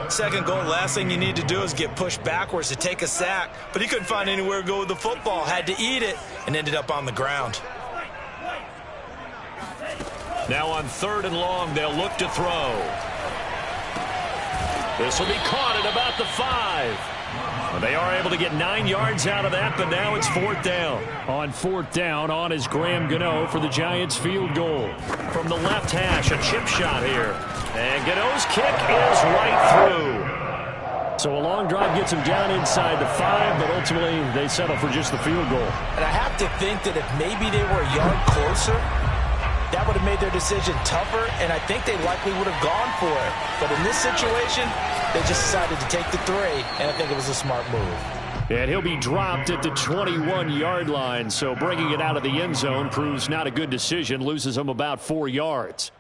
2nd goal, last thing you need to do is get pushed backwards to take a sack. But he couldn't find anywhere to go with the football. Had to eat it and ended up on the ground. Now on 3rd and long, they'll look to throw. This will be caught at about the 5. They are able to get 9 yards out of that, but now it's 4th down. On 4th down, on is Graham Gano for the Giants field goal. From the left hash, a chip shot here. And Gano's kick is right through. So a long drive gets him down inside the 5, but ultimately they settle for just the field goal. And I have to think that if maybe they were a yard closer, that would have made their decision tougher, and I think they likely would have gone for it. But in this situation, they just decided to take the 3, and I think it was a smart move. And he'll be dropped at the 21-yard line, so bringing it out of the end zone proves not a good decision, loses him about 4 yards.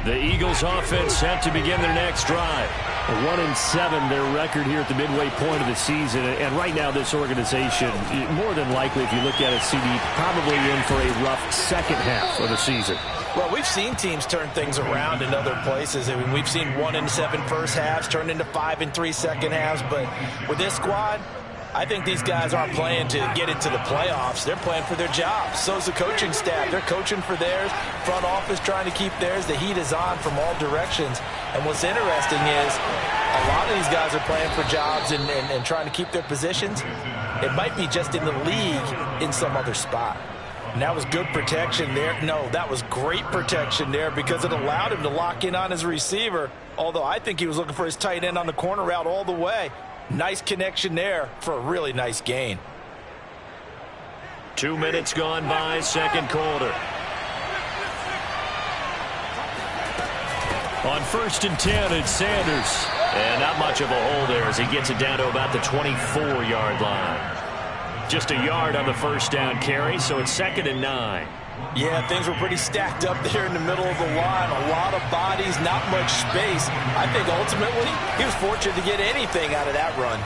The Eagles offense set to begin their next drive. 1-7, their record here at the midway point of the season. And right now, this organization, more than likely, if you look at it, CD, probably in for a rough second half of the season. Well, we've seen teams turn things around in other places. I mean, we've seen 1-7 first halves turn into 5-3 second halves. But with this squad, I think these guys aren't playing to get into the playoffs. They're playing for their jobs. So's the coaching staff. They're coaching for theirs. Front office trying to keep theirs. The heat is on from all directions. And what's interesting is a lot of these guys are playing for jobs and trying to keep their positions. It might be just in the league in some other spot. And that was good protection there. No, that was great protection there because it allowed him to lock in on his receiver, although I think he was looking for his tight end on the corner route all the way. Nice connection there for a really nice gain. 2 minutes gone by, second quarter. On 1st and 10, it's Sanders. And not much of a hole there as he gets it down to about the 24-yard line. Just a yard on the first down carry, so it's 2nd and 9. Yeah, things were pretty stacked up there in the middle of the line. A lot of bodies, not much space. I think ultimately he was fortunate to get anything out of that run.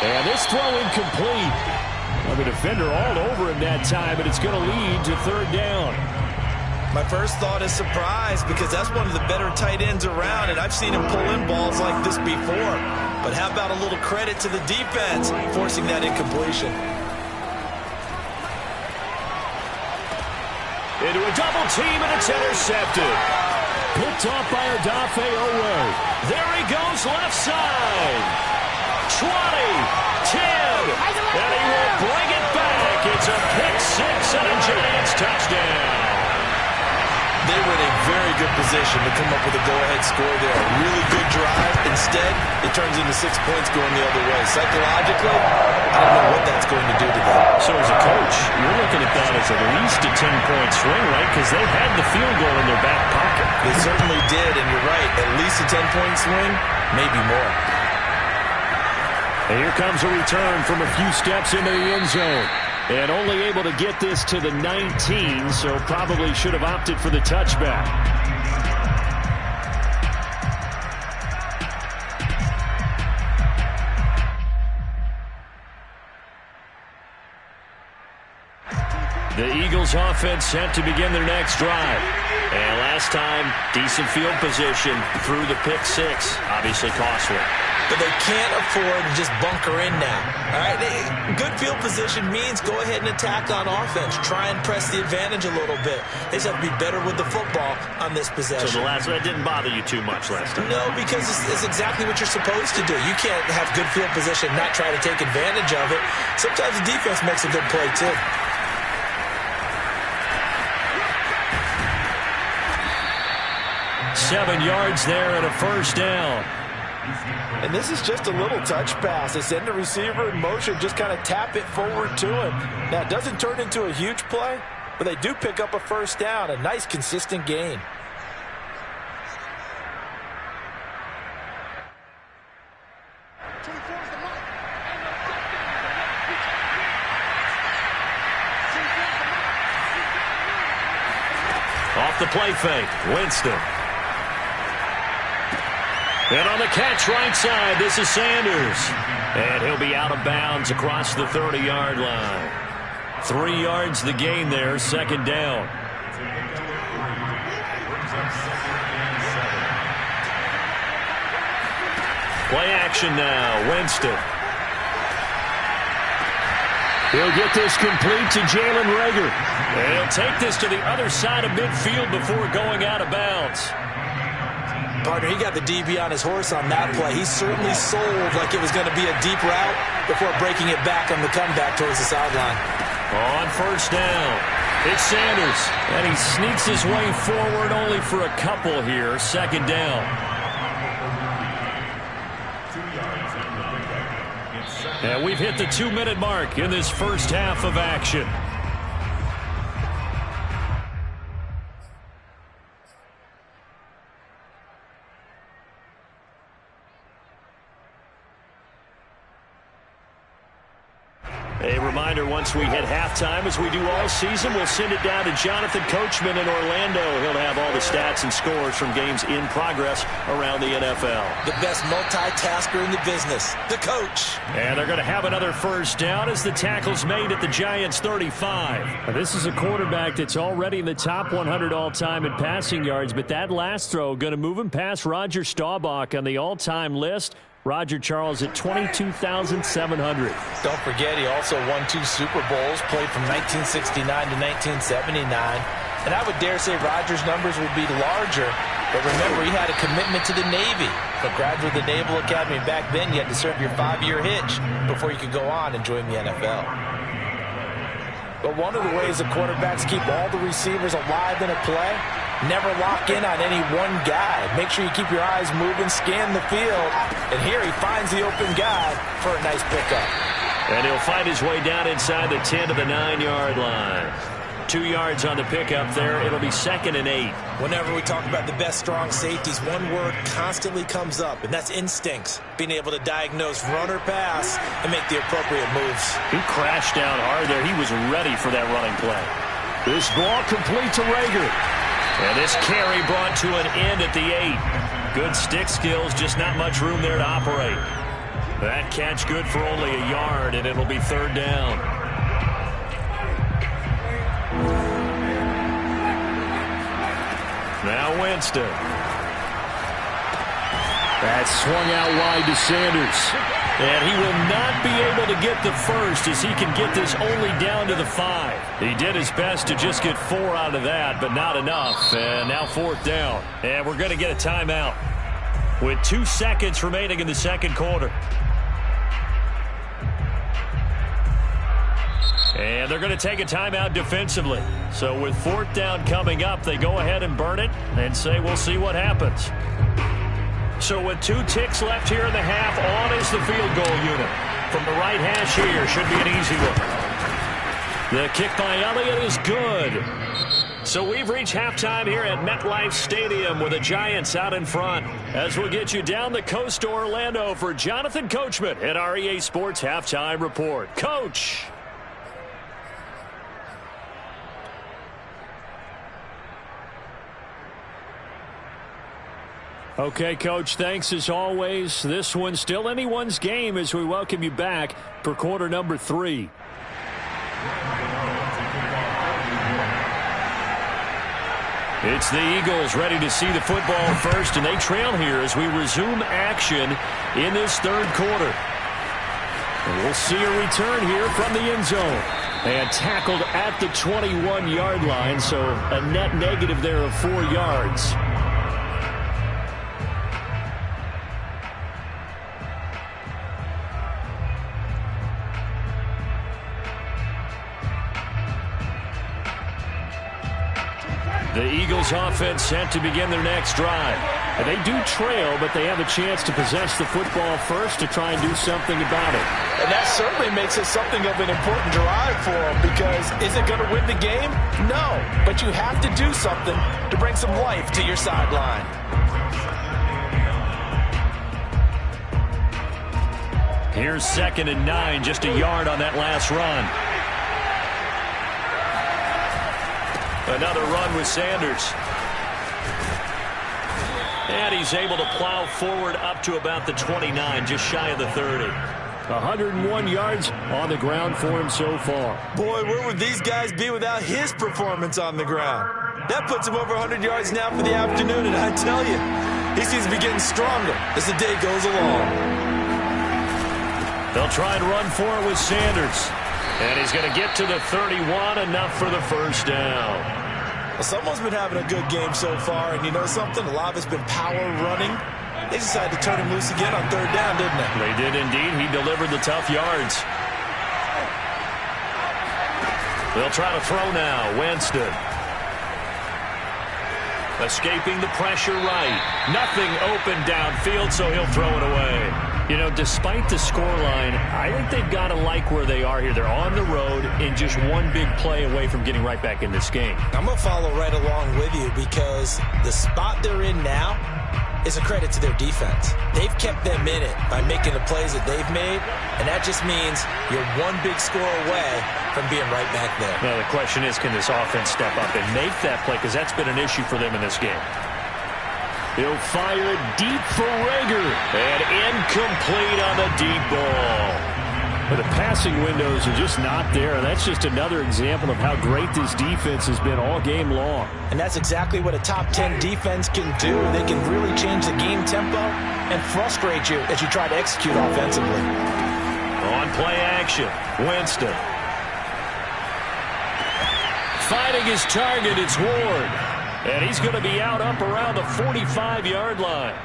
And this throw incomplete. Well, the defender all over him that time, and it's going to lead to 3rd down. My first thought is surprise because that's one of the better tight ends around, and I've seen him pull in balls like this before. But how about a little credit to the defense forcing that incompletion? Into a double team, and it's intercepted. Picked off by Odafe Owe. There he goes left side. 20, 10, and he will bring it back. It's a pick six and a Giants touchdown. They were in a very good position to come up with a go-ahead score there. A really good drive. Instead, it turns into 6 points going the other way. Psychologically, I don't know what that's going to do to them. So as a coach, you're looking at that as at least a 10-point swing, right? Because they had the field goal in their back pocket. They certainly did, and you're right. At least a 10-point swing, maybe more. And here comes a return from a few steps into the end zone. And only able to get this to the 19, so probably should have opted for the touchback. The Eagles offense set to begin their next drive. And last time, decent field position through the pick six. Obviously costly. But they can't afford to just bunker in now. All right, good field position means go ahead and attack on offense. Try and press the advantage a little bit. They just have to be better with the football on this possession. So the last one didn't bother you too much last time? No, because it's exactly what you're supposed to do. You can't have good field position, not try to take advantage of it. Sometimes the defense makes a good play, too. Seven yards there and a first down. And this is just a little touch pass. They send the receiver in motion, just kind of tap it forward to him. Now, it doesn't turn into a huge play, but they do pick up a first down, a nice, consistent gain. Off the play fake, Winston. And on the catch right side, this is Sanders. And he'll be out of bounds across the 30-yard line. 3 yards the gain there, second down. Play action now, Winston. He'll get this complete to Jalen Reagor. And he'll take this to the other side of midfield before going out of bounds. Partner, he got the DB on his horse on that play. He certainly sold like it was going to be a deep route before breaking it back on the comeback towards the sideline. On first down, it's Sanders. And he sneaks his way forward only for a couple here. Second down. And we've hit the 2-minute mark in this first half of action. A reminder, once we hit halftime, as we do all season, we'll send it down to Jonathan Coachman in Orlando. He'll have all the stats and scores from games in progress around the NFL. The best multitasker in the business, the coach. And they're going to have another first down as the tackle's made at the Giants' 35. Now, this is a quarterback that's already in the top 100 all-time in passing yards, but that last throw going to move him past Roger Staubach on the all-time list. Roger Charles at 22,700. Don't forget, he also won 2 Super Bowls, played from 1969 to 1979. And I would dare say Roger's numbers would be larger. But remember, he had a commitment to the Navy. A graduate of the Naval Academy back then, you had to serve your 5-year hitch before you could go on and join the NFL. But one of the ways the quarterbacks keep all the receivers alive in a play, never lock in on any one guy. Make sure you keep your eyes moving, scan the field. And here he finds the open guy for a nice pickup. And he'll find his way down inside the 10 to the 9-yard line. 2 yards on the pickup there. It'll be 2nd and 8. Whenever we talk about the best strong safeties, one word constantly comes up, and that's instincts. Being able to diagnose run or pass and make the appropriate moves. He crashed down hard there. He was ready for that running play. This ball complete to Rager. And this carry brought to an end at the 8. Good stick skills, just not much room there to operate. That catch good for only a yard, and it'll be 3rd down. Now Winston. That's swung out wide to Sanders. And he will not be able to get the first as he can get this only down to the 5. He did his best to just get 4 out of that, but not enough. And now 4th down. And we're going to get a timeout with 2 seconds remaining in the second quarter. And they're going to take a timeout defensively. So with 4th down coming up, they go ahead and burn it and say we'll see what happens. So with 2 ticks left here in the half, on is the field goal unit. From the right hash here, should be an easy one. The kick by Elliott is good. So we've reached halftime here at MetLife Stadium with the Giants out in front. As we'll get you down the coast to Orlando for Jonathan Coachman at our EA Sports Halftime Report. Coach! Okay, Coach, thanks as always. This one's still anyone's game as we welcome you back for quarter number 3. It's the Eagles ready to see the football first, and they trail here as we resume action in this 3rd quarter. And we'll see a return here from the end zone. And tackled at the 21-yard line, so a net negative there of 4 yards. The Eagles offense set to begin their next drive. And they do trail, but they have a chance to possess the football first to try and do something about it. And that certainly makes it something of an important drive for them, because is it going to win the game? No, but you have to do something to bring some life to your sideline. Here's 2nd and 9, just a yard on that last run. Another run with Sanders. And he's able to plow forward up to about the 29, just shy of the 30. 101 yards on the ground for him so far. Boy, where would these guys be without his performance on the ground? That puts him over 100 yards now for the afternoon, and I tell you, he seems to be getting stronger as the day goes along. They'll try and run for it with Sanders. And he's going to get to the 31, enough for the first down. Well, someone's been having a good game so far, and you know something? A lot of it's been power running. They decided to turn him loose again on 3rd down, didn't they? They did indeed. He delivered the tough yards. They'll try to throw now. Winston. Escaping the pressure right. Nothing open downfield, so he'll throw it away. You know, despite the scoreline, I think they've got to like where they are here. They're on the road and just one big play away from getting right back in this game. I'm going to follow right along with you, because the spot they're in now is a credit to their defense. They've kept them in it by making the plays that they've made, and that just means you're one big score away from being right back there. Now, the question is, can this offense step up and make that play? Because that's been an issue for them in this game. He'll fire it deep for Rager. And incomplete on the deep ball. But the passing windows are just not there. That's just another example of how great this defense has been all game long. And that's exactly what a top 10 defense can do. They can really change the game tempo and frustrate you as you try to execute offensively. On play action, Winston. Finding his target, it's Ward. And he's going to be out up around the 45-yard line.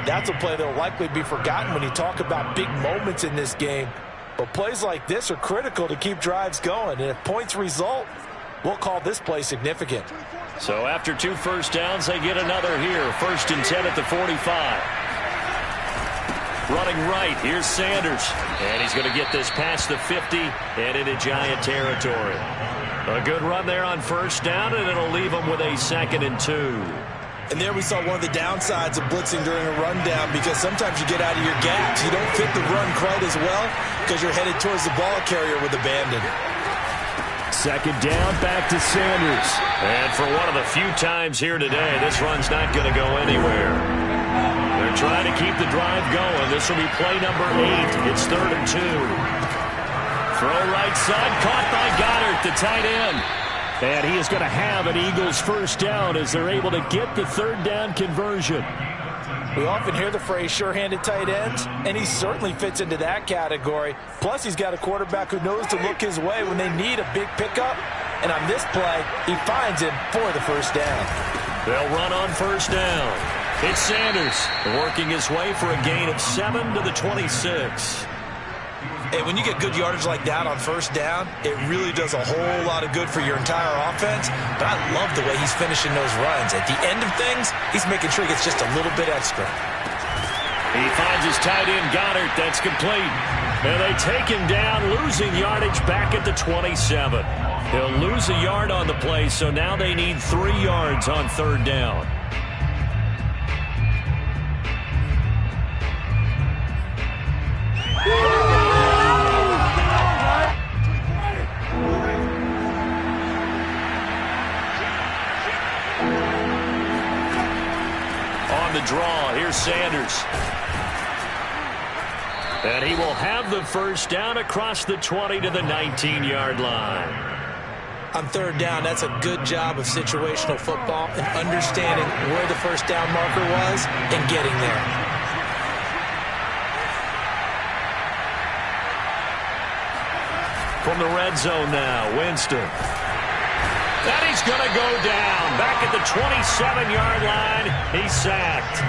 That's a play that will likely be forgotten when you talk about big moments in this game. But plays like this are critical to keep drives going. And if points result, we'll call this play significant. So after 2 first downs, they get another here. 1st and 10 at the 45. Running right, here's Sanders. And he's going to get this past the 50 and into Giant territory. A good run there on 1st down, and it'll leave them with a 2nd and 2. And there we saw one of the downsides of blitzing during a rundown, because sometimes you get out of your gaps. You don't fit the run quite as well because you're headed towards the ball carrier with abandon. 2nd down, back to Sanders. And for one of the few times here today, this run's not going to go anywhere. They're trying to keep the drive going. This will be play number 8. It's 3rd and 2. Throw right side, caught by Goddard, the tight end. And he is going to have an Eagles 1st down as they're able to get the 3rd down conversion. We often hear the phrase sure-handed tight ends, and he certainly fits into that category. Plus, he's got a quarterback who knows to look his way when they need a big pickup. And on this play, he finds him for the 1st down. They'll run on 1st down. It's Sanders working his way for a gain of 7 to the 26. Hey, when you get good yardage like that on 1st down, it really does a whole lot of good for your entire offense. But I love the way he's finishing those runs. At the end of things, he's making sure he gets just a little bit extra. He finds his tight end, Goddard. That's complete. And they take him down, losing yardage back at the 27. He'll lose a yard on the play, so now they need 3 yards on 3rd down. The draw. Here's Sanders. And he will have the 1st down across the 20 to the 19-yard line. On 3rd down, that's a good job of situational football and understanding where the 1st down marker was and getting there. From the red zone now, Winston. And he's going to go down. Back at the 27-yard line, he's sacked.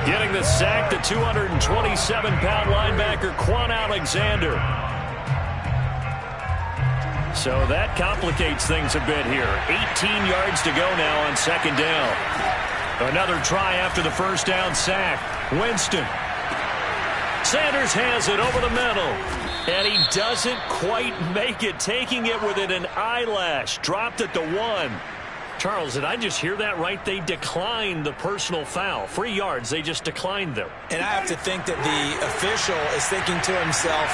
Getting the sack, the 227-pound linebacker, Quan Alexander. So that complicates things a bit here. 18 yards to go now on 2nd down. Another try after the 1st down sack. Winston. Sanders has it over the middle. And he doesn't quite make it, taking it within an eyelash. Dropped at the 1. Charles, did I just hear that right? They declined the personal foul. 3 yards, they just declined them. And I have to think that the official is thinking to himself,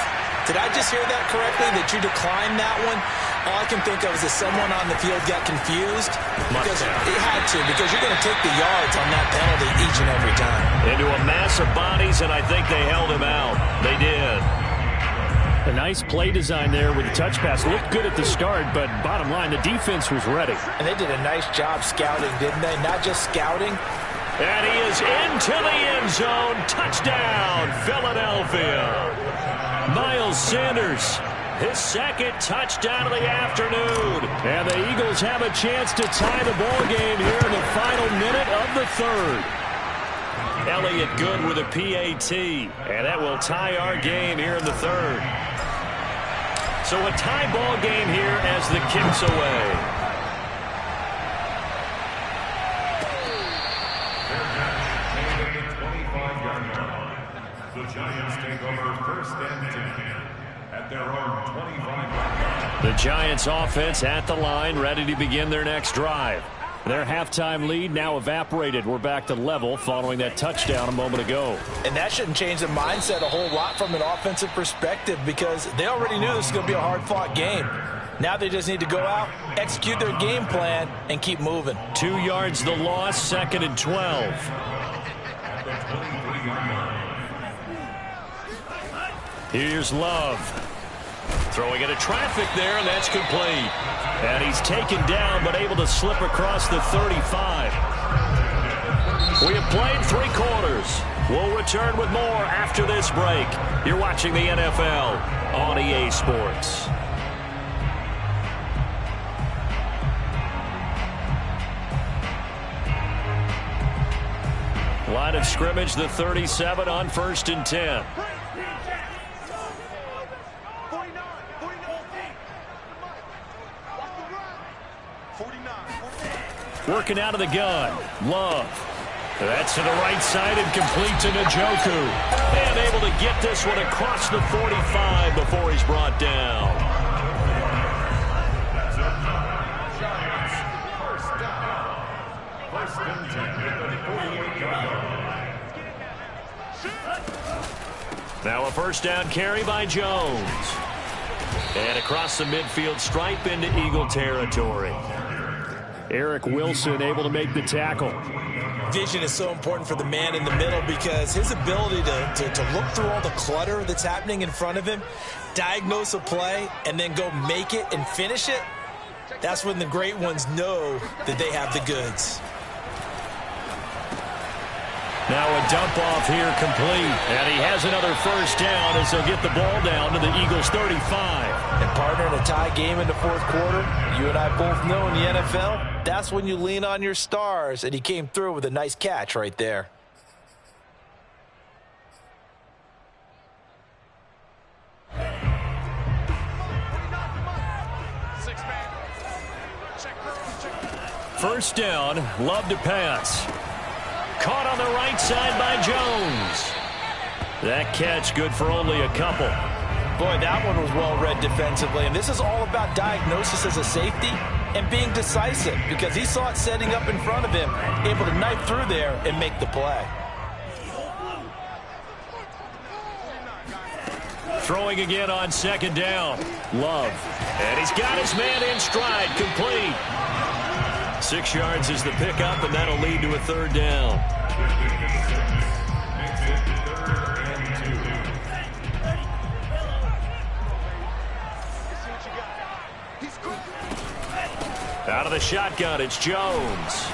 did I just hear that correctly, that you declined that one? All I can think of is that someone on the field got confused. Because it had to, because you're going to take the yards on that penalty each and every time. Into a mass of bodies, and I think they held him out. They did. A nice play design there with the touch pass. Looked good at the start, but bottom line, the defense was ready. And they did a nice job scouting, didn't they? Not just scouting. And he is into the end zone. Touchdown, Philadelphia. Miles Sanders, his 2nd touchdown of the afternoon. And the Eagles have a chance to tie the ball game here in the final minute of the 3rd. Elliott good with a PAT. And that will tie our game here in the 3rd. So a tie ball game here as the kick's away. The Giants take over 1st and 10 at their own 25-yard line. The Giants offense at the line, ready to begin their next drive. Their halftime lead now evaporated. We're back to level following that touchdown a moment ago. And that shouldn't change the mindset a whole lot from an offensive perspective because they already knew this was going to be a hard-fought game. Now they just need to go out, execute their game plan, and keep moving. 2 yards the loss, 2nd and 12. Here's Love. Throwing into traffic there, and that's complete. And he's taken down, but able to slip across the 35. We have played 3 quarters. We'll return with more after this break. You're watching the NFL on EA Sports. Line of scrimmage, the 37 on 1st and 10. Working out of the gun. Love. That's to the right side and complete to Njoku. And able to get this one across the 45 before he's brought down. First and 10 at the 48-yard line. Now a first down carry by Jones. And across the midfield stripe into Eagle territory. Eric Wilson able to make the tackle. Vision is so important for the man in the middle because his ability to look through all the clutter that's happening in front of him, diagnose a play, and then go make it and finish it, that's when the great ones know that they have the goods. Now a dump off here complete. And he has another first down as they'll get the ball down to the Eagles 35. And partner, in a tie game in the 4th quarter, you and I both know in the NFL, that's when you lean on your stars. And he came through with a nice catch right there. First down, Love to pass. Caught on the right side by Jones. That catch good for only a couple. Boy, that one was well read defensively. And this is all about diagnosis as a safety and being decisive because he saw it setting up in front of him, able to knife through there and make the play. Throwing again on 2nd down. Love. And he's got his man in stride, complete. 6 yards is the pickup, and that'll lead to a 3rd down. Out of the shotgun, it's Jones.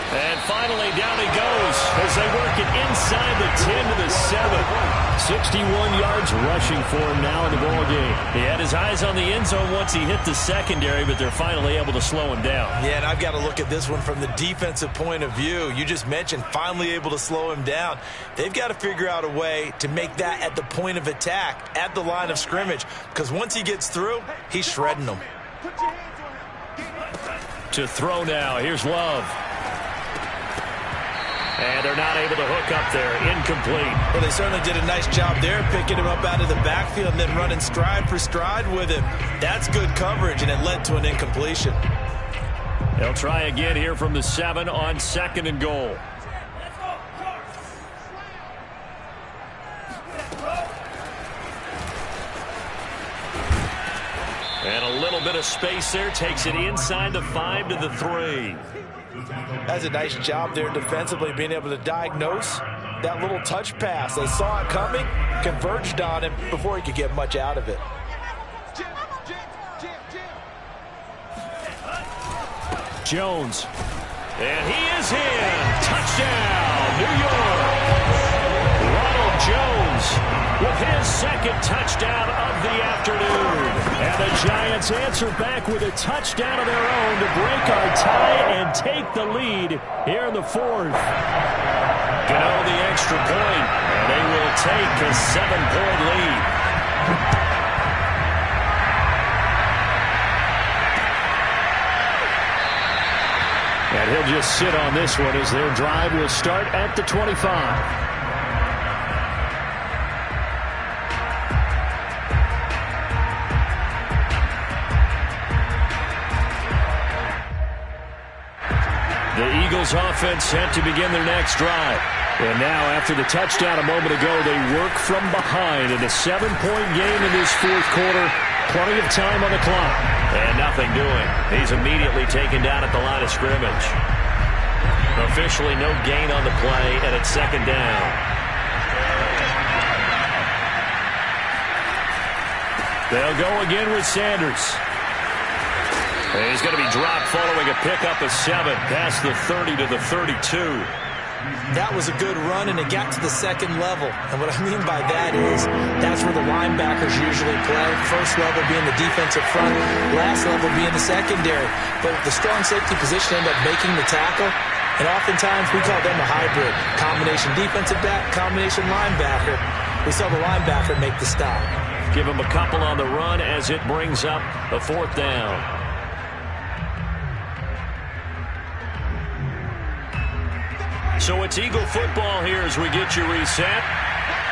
And finally, down he goes as they work it inside the 10 to the 7. 61 yards rushing for him now in the ball game. He had his eyes on the end zone once he hit the secondary, but they're finally able to slow him down. Yeah, and I've got to look at this one from the defensive point of view. You just mentioned finally able to slow him down. They've got to figure out a way to make that at the point of attack, at the line of scrimmage, because once he gets through, he's shredding them. To throw now, here's Love. And they're not able to hook up there. Incomplete. Well, they certainly did a nice job there, picking him up out of the backfield and then running stride for stride with him. That's good coverage, and it led to an incompletion. They'll try again here from the 7 on 2nd and goal. And a little bit of space there. Takes it inside the 5 to the 3. That's a nice job there defensively, being able to diagnose that little touch pass. They saw it coming, converged on him before he could get much out of it. Jones. And he is in. Touchdown, New York. Ronald Jones with his 2nd touchdown of the afternoon. And the Giants answer back with a touchdown of their own to break our tie and take the lead here in the 4th. Gano the extra point, and they will take a 7-point lead. And he'll just sit on this one as their drive will start at the 25. The Eagles offense set to begin their next drive. And now, after the touchdown a moment ago, they work from behind in a 7-point game in this fourth quarter. Plenty of time on the clock. And nothing doing. He's immediately taken down at the line of scrimmage. Officially no gain on the play, and it's second down. They'll go again with Sanders. And he's going to be dropped following a pickup of 7 past the 30 to the 32. That was a good run, and it got to the second level. And what I mean by that is that's where the linebackers usually play. First level being the defensive front, last level being the secondary. But the strong safety position ended up making the tackle, and oftentimes we call them a hybrid. Combination defensive back, combination linebacker. We saw the linebacker make the stop. Give him a couple on the run as it brings up a fourth down. So it's Eagle football here as we get you reset.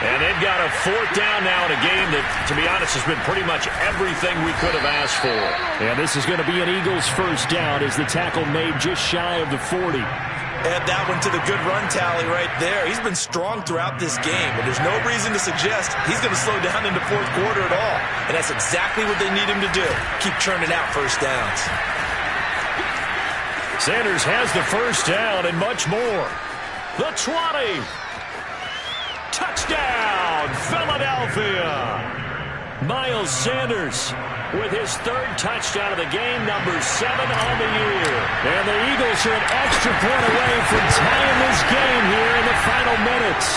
And they've got a fourth down now in a game that, to be honest, has been pretty much everything we could have asked for. And this is going to be an Eagles first down as the tackle made just shy of the 40. Add that one to the good run tally right there. He's been strong throughout this game, and there's no reason to suggest he's going to slow down in the fourth quarter at all. And that's exactly what they need him to do. Keep churning out first downs. Sanders has the first down and much more. The 20. Touchdown, Philadelphia. Miles Sanders with his third touchdown of the game, number 7 on the year. And the Eagles are an extra point away from tying this game here in the final minutes.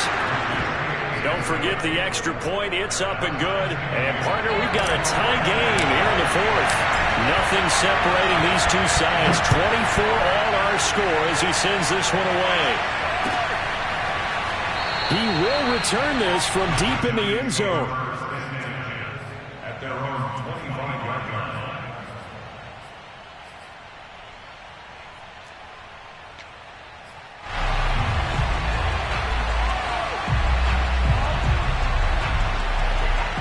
Don't forget the extra point. It's up and good. And, partner, we've got a tie game here in the fourth. Nothing separating these two sides. 24 all our score as he sends this one away. He will return this from deep in the end zone. At their own 25-yard line.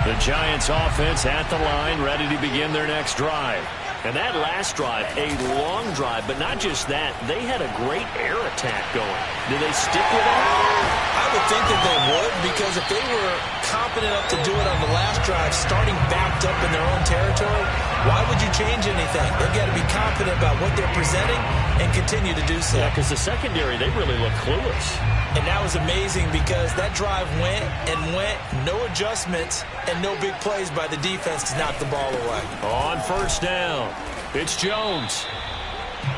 The Giants offense at the line, ready to begin their next drive. And that last drive, a long drive, but not just that. They had a great air attack going. Did they stick with that? I would think that they would, because if they were competent enough to do it on the last drive, starting backed up in their own territory, why would you change anything? They've got to be confident about what they're presenting and continue to do so. Yeah, because the secondary, they really look clueless. And that was amazing because that drive went and went, no adjustments, and no big plays by the defense to knock the ball away. On first down, it's Jones.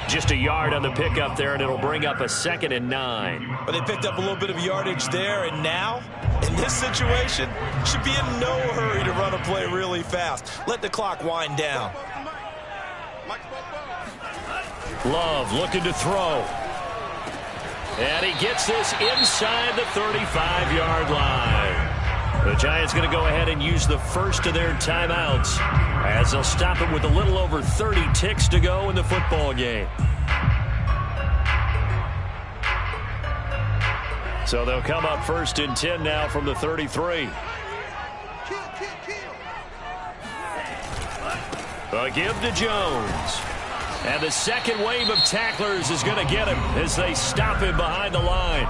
Just a yard on the pickup there, and it'll bring up a 2nd and 9. But they picked up a little bit of yardage there, and now, in this situation, should be in no hurry to run a play really fast. Let the clock wind down. Love looking to throw. And he gets this inside the 35-yard line. The Giants going to go ahead and use the first of their timeouts as they'll stop it with a little over 30 ticks to go in the football game. So they'll come up 1st and 10 now from the 33. A give to Jones. And the second wave of tacklers is going to get him as they stop him behind the line.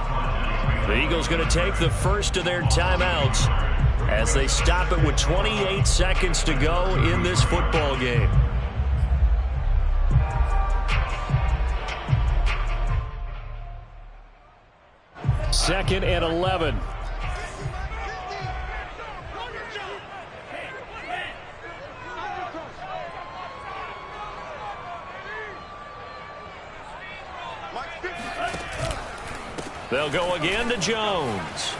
The Eagles going to take the first of their timeouts as they stop it with 28 seconds to go in this football game. Second and 11. They'll go again to Jones.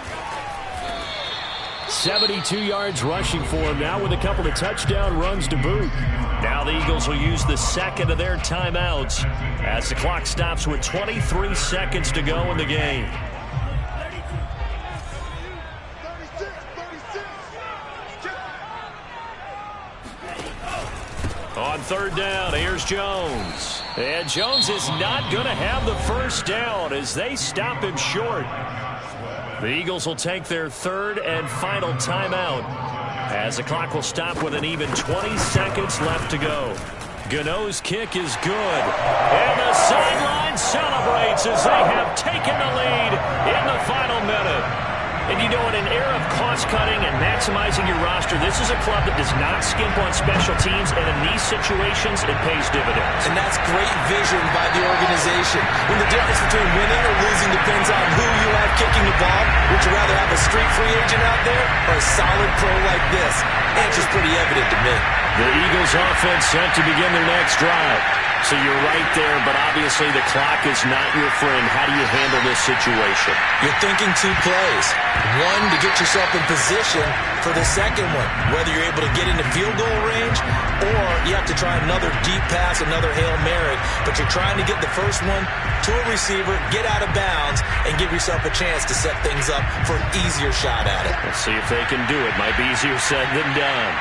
72 yards rushing for him now with a couple of touchdown runs to boot. Now the Eagles will use the second of their timeouts as the clock stops with 23 seconds to go in the game. On third down, here's Jones. And Jones is not going to have the first down as they stop him short. The Eagles will take their third and final timeout as the clock will stop with an even 20 seconds left to go. Gano's kick is good. And the sideline celebrates as they have taken the lead in the final minute. And you know, in an era of cost-cutting and maximizing your roster, this is a club that does not skimp on special teams, and in these situations, it pays dividends. And that's great vision by the organization. When the difference between winning or losing depends on who you have kicking the ball, would you rather have a street free agent out there or a solid pro like this? Answer's pretty evident to me. The Eagles offense set to begin their next drive. So you're right there, but obviously the clock is not your friend. How do you handle this situation? You're thinking two plays. One, to get yourself in position for the second one, whether you're able to get into field goal range or you have to try another deep pass, another Hail Mary, but you're trying to get the first one to a receiver, get out of bounds, and give yourself a chance to set things up for an easier shot at it. Let's see if they can do it. Might be easier said than done.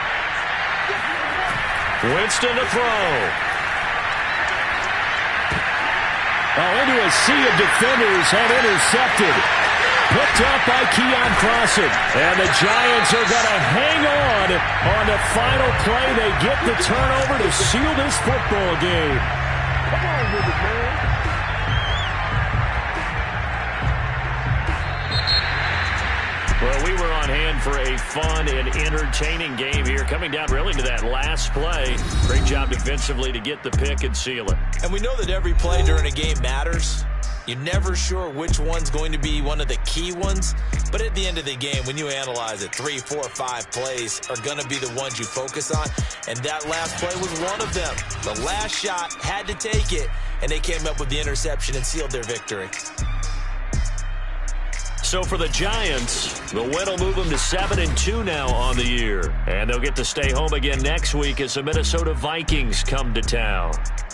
Winston to throw. Into a sea of defenders and intercepted. Picked up by Keon Crossen. And the Giants are going to hang on the final play. They get the turnover to seal this football game. Come on with it, man. Well, we were on hand for a fun and entertaining game here, coming down really to that last play. Great job defensively to get the pick and seal it. And we know that every play during a game matters. You're never sure which one's going to be one of the key ones. But at the end of the game, when you analyze it, 3, 4, 5 plays are going to be the ones you focus on. And that last play was one of them. The last shot had to take it, and they came up with the interception and sealed their victory. So for the Giants, the win will move them to 7-2 now on the year. And they'll get to stay home again next week as the Minnesota Vikings come to town.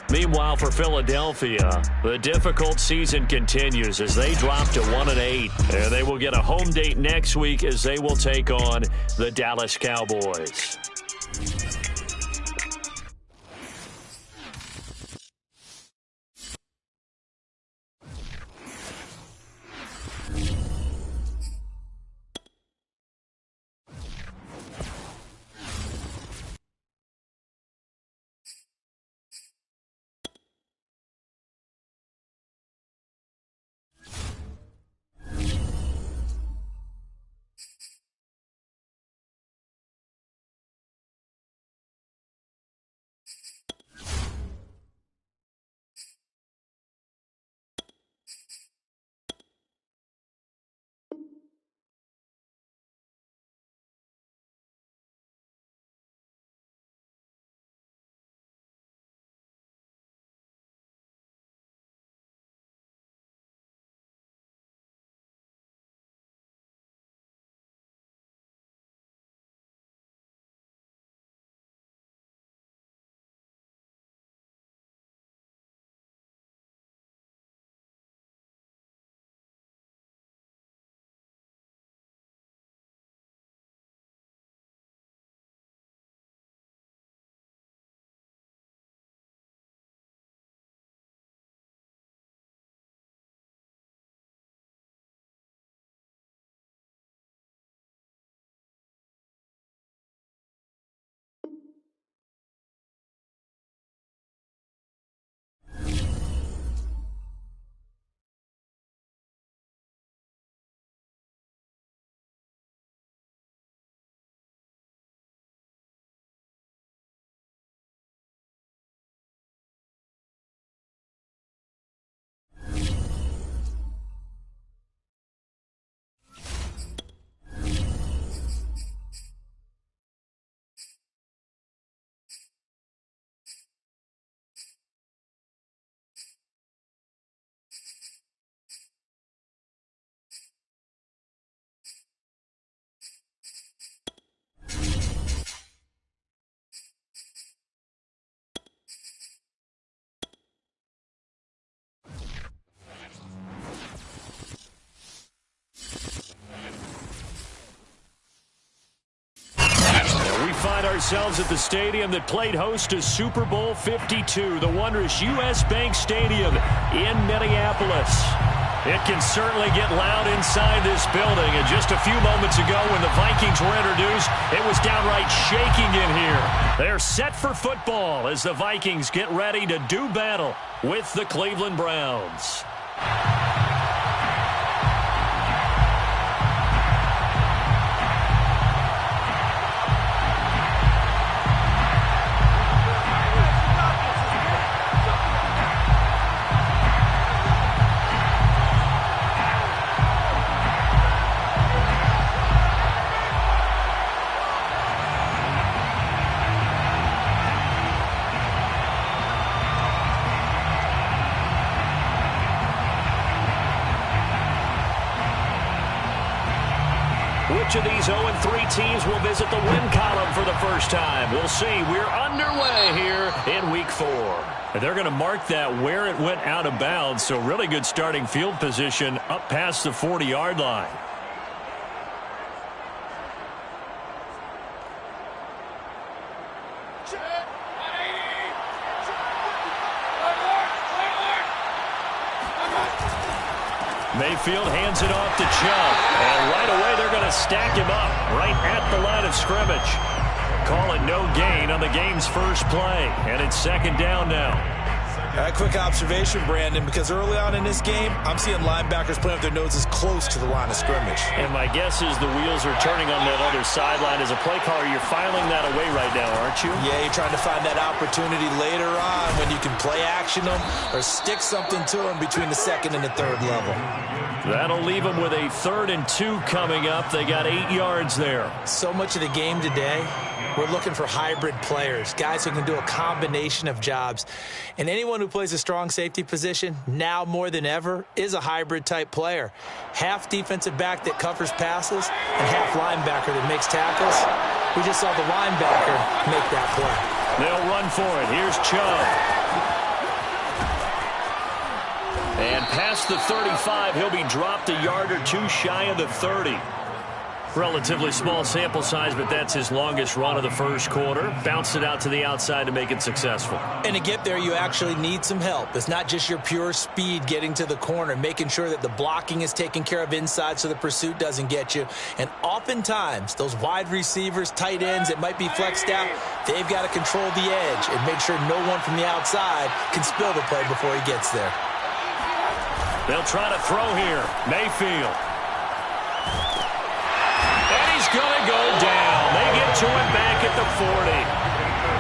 Meanwhile, for Philadelphia, the difficult season continues as they drop to 1-8. And they will get a home date next week as they will take on the Dallas Cowboys. Find ourselves at the stadium that played host to Super Bowl 52, the wondrous U.S. Bank Stadium in Minneapolis. It can certainly get loud inside this building. And just a few moments ago when the Vikings were introduced, it was downright shaking in here. They're set for football as the Vikings get ready to do battle with the Cleveland Browns. Which of these 0-3 teams will visit the win column for the first time? We'll see. We're underway here in Week 4. And they're going to mark that where it went out of bounds, so really good starting field position up past the 40-yard line. Mayfield hands it off to Chubb. And right away, they're going to stack him up right at the line of scrimmage. Call it no gain on the game's first play. And it's second down now. Quick observation, Brandon, because early on in this game, I'm seeing linebackers playing with their noses close to the line of scrimmage. And my guess is the wheels are turning on that other sideline. As a play caller, you're filing that away right now, aren't you? Yeah, you're trying to find that opportunity later on when you can play action them or stick something to them between the second and the third level. That'll leave them with a 3rd and 2 coming up. They got 8 yards there. So much of the game today, we're looking for hybrid players, guys who can do a combination of jobs. And anyone who plays a strong safety position, now more than ever, is a hybrid-type player. Half defensive back that covers passes and half linebacker that makes tackles. We just saw the linebacker make that play. They'll run for it. Here's Chubb. And past the 35, he'll be dropped a yard or two shy of the 30. Relatively small sample size, but that's his longest run of the first quarter. Bounced it out to the outside to make it successful. And to get there, you actually need some help. It's not just your pure speed getting to the corner, making sure that the blocking is taken care of inside so the pursuit doesn't get you. And oftentimes, those wide receivers, tight ends that might be flexed out, they've got to control the edge and make sure no one from the outside can spill the play before he gets there. They'll try to throw here. Mayfield. And he's going to go down. They get to him back at the 40.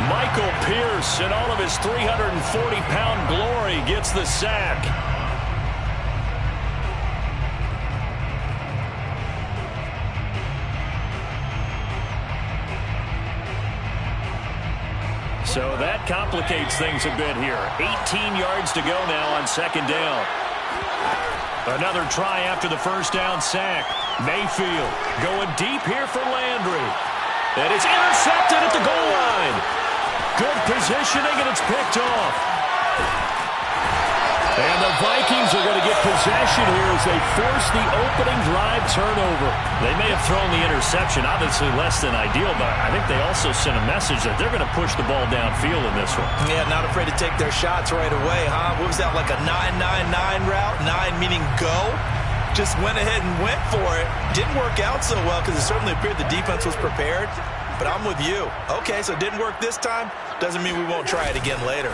Michael Pierce, in all of his 340-pound glory, gets the sack. So that complicates things a bit here. 18 yards to go now on second down. Another try after the first down sack. Mayfield going deep here for Landry. And it's intercepted at the goal line. Good positioning, and it's picked off. And the Vikings are going to get possession here as they force the opening drive turnover. They may have thrown the interception, obviously less than ideal, but I think they also sent a message that they're going to push the ball downfield in this one. Yeah, not afraid to take their shots right away, huh? What was that, like a 9-9-9 route? 9 meaning go? Just went ahead and went for it. Didn't work out so well because it certainly appeared the defense was prepared. But I'm with you. Okay, so it didn't work this time. Doesn't mean we won't try it again later.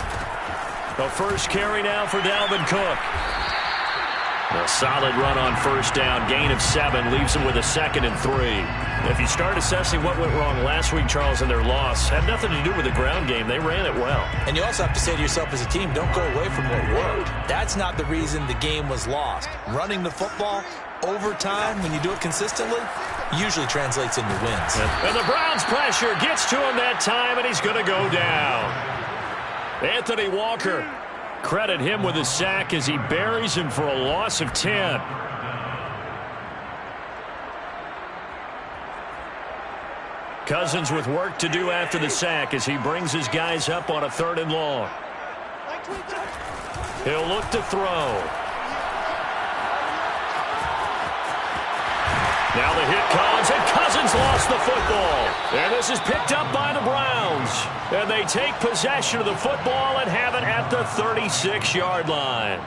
The first carry now for Dalvin Cook. A solid run on first down. Gain of 7 leaves him with a 2nd and 3. If you start assessing what went wrong last week, Charles, in their loss, had nothing to do with the ground game. They ran it well. And you also have to say to yourself as a team, don't go away from what worked. That's not the reason the game was lost. Running the football over time, when you do it consistently, usually translates into wins. And the Browns' pressure gets to him that time, and he's going to go down. Anthony Walker, credit him with a sack as he buries him for a loss of 10. Cousins with work to do after the sack as he brings his guys up on a 3rd and long. He'll look to throw. Now the hit comes, and Cousins lost the football. And this is picked up by the Browns. And they take possession of the football and have it at the 36-yard line.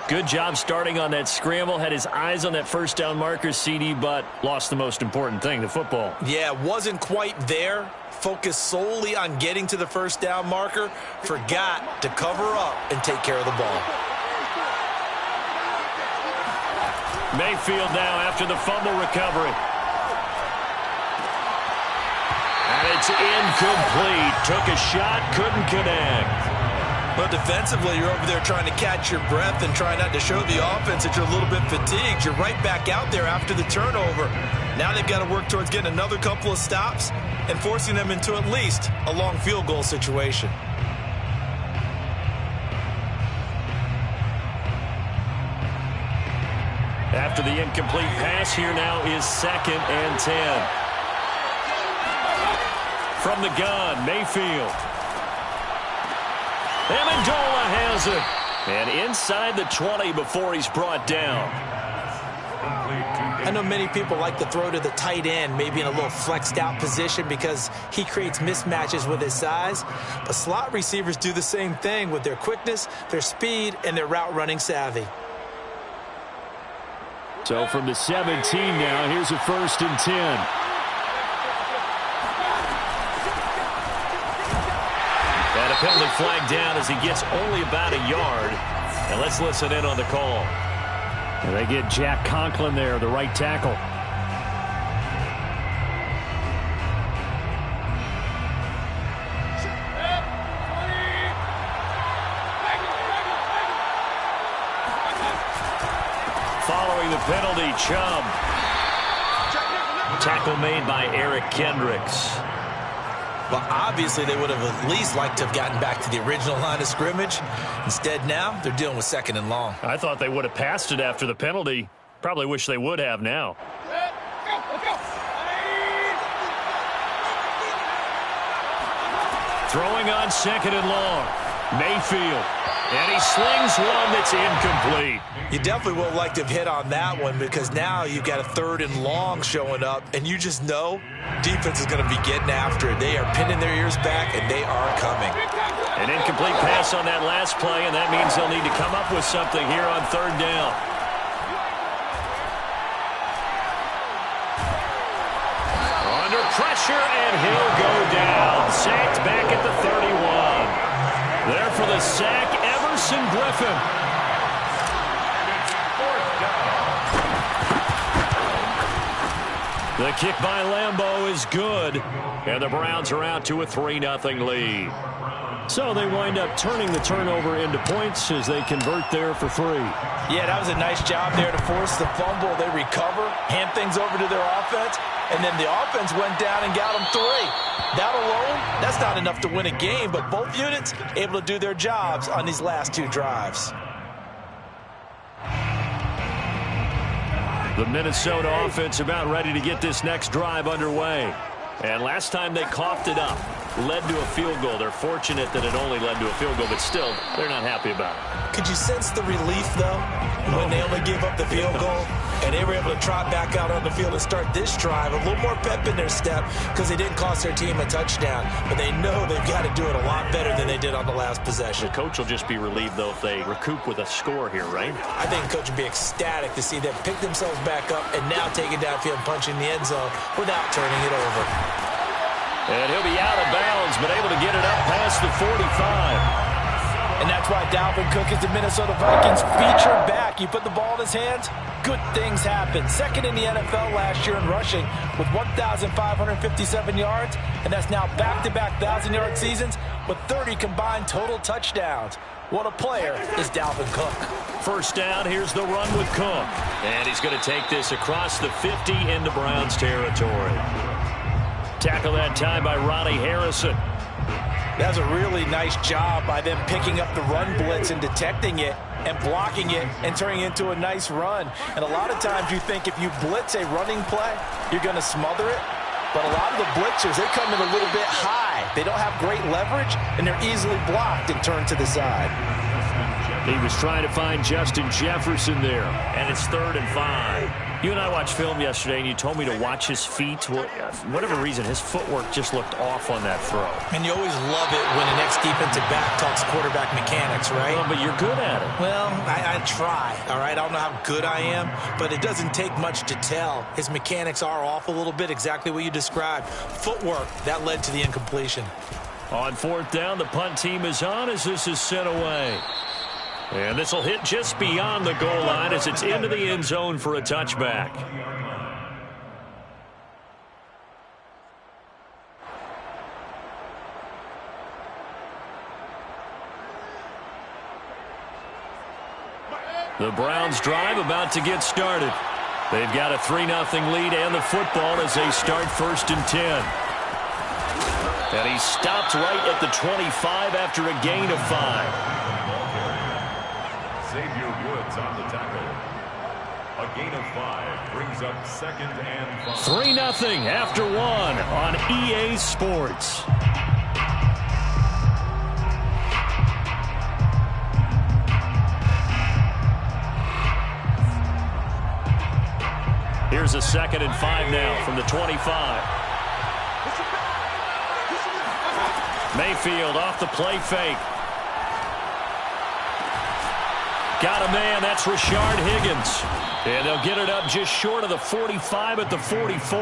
Good job starting on that scramble. Had his eyes on that first down marker, CD, but lost the most important thing, the football. Yeah, wasn't quite there. Focused solely on getting to the first down marker. Forgot to cover up and take care of the ball. Mayfield now after the fumble recovery. And it's incomplete. Took a shot, couldn't connect. Well, defensively, you're over there trying to catch your breath and try not to show the offense that you're a little bit fatigued. You're right back out there after the turnover. Now they've got to work towards getting another couple of stops and forcing them into at least a long field goal situation. After the incomplete pass, here now is 2nd and 10. From the gun, Mayfield. Amendola has it. And inside the 20 before he's brought down. I know many people like to throw to the tight end, maybe in a little flexed out position because he creates mismatches with his size. But slot receivers do the same thing with their quickness, their speed, and their route running savvy. So from the 17 now, here's a 1st and 10. And a penalty flag down as he gets only about a yard. And let's listen in on the call. And they get Jack Conklin there, the right tackle. Following the penalty, Chubb. Tackle made by Eric Kendricks. Well, obviously, they would have at least liked to have gotten back to the original line of scrimmage. Instead, now, they're dealing with 2nd and long. I thought they would have passed it after the penalty. Probably wish they would have now. Throwing on 2nd and long. Mayfield. And he slings one that's incomplete. You definitely would like to have hit on that one because now you've got a 3rd and long showing up, and you just know defense is going to be getting after it. They are pinning their ears back, and they are coming. An incomplete pass on that last play, and that means they'll need to come up with something here on 3rd down. Under pressure, and he'll go down. Sacked back at the 31. There for the sack, Everson Griffin. The kick by Lambeau is good, and the Browns are out to a 3-0 lead. So they wind up turning the turnover into points as they convert there for 3. Yeah, that was a nice job there to force the fumble. They recover, hand things over to their offense, and then the offense went down and got them 3. That alone, that's not enough to win a game, but both units able to do their jobs on these last 2 drives. The Minnesota offense about ready to get this next drive underway. And last time they coughed it up, led to a field goal. They're fortunate that it only led to a field goal, but still, they're not happy about it. Could you sense the relief, though, when they only gave up the field goal and they were able to trot back out on the field and start this drive? A little more pep in their step because they didn't cost their team a touchdown, but they know they've got to do it a lot better than they did on the last possession. The coach will just be relieved, though, if they recoup with a score here, right? I think the coach would be ecstatic to see them pick themselves back up and now take it downfield and punch in the end zone without turning it over. And he'll be out of bounds, but able to get it up past the 45. And that's why Dalvin Cook is the Minnesota Vikings featured back. You put the ball in his hands, good things happen. 2nd in the NFL last year in rushing with 1,557 yards, and that's now back-to-back 1,000-yard seasons with 30 combined total touchdowns. What a player is Dalvin Cook. First down, here's the run with Cook. And he's going to take this across the 50 into Browns territory. Tackle that time by Ronnie Harrison. That was a really nice job by them picking up the run blitz and detecting it and blocking it and turning it into a nice run. And a lot of times you think if you blitz a running play, you're going to smother it. But a lot of the blitzers, they come in a little bit high. They don't have great leverage, and they're easily blocked and turned to the side. He was trying to find Justin Jefferson there, and it's 3rd and 5. You and I watched film yesterday, and you told me to watch his feet. Well, for whatever reason, his footwork just looked off on that throw. And you always love it when an ex-defensive back talks quarterback mechanics, right? Well, but you're good at it. Well, I try, all right? I don't know how good I am, but it doesn't take much to tell. His mechanics are off a little bit, exactly what you described. Footwork, that led to the incompletion. On fourth down, the punt team is on as this is sent away. And this will hit just beyond the goal line as it's into the end zone for a touchback. The Browns drive about to get started. They've got a 3-0 lead and the football as they start 1st and 10. And he stopped right at the 25 after a gain of 5. Xavier Woods on the tackle. A gain of 5 brings up 2nd and 5. 3-0 after 1 on EA Sports. Here's a 2nd and 5 now from the 25. Mayfield off the play fake. Got a man, that's Rashard Higgins. And they'll get it up just short of the 45 at the 44.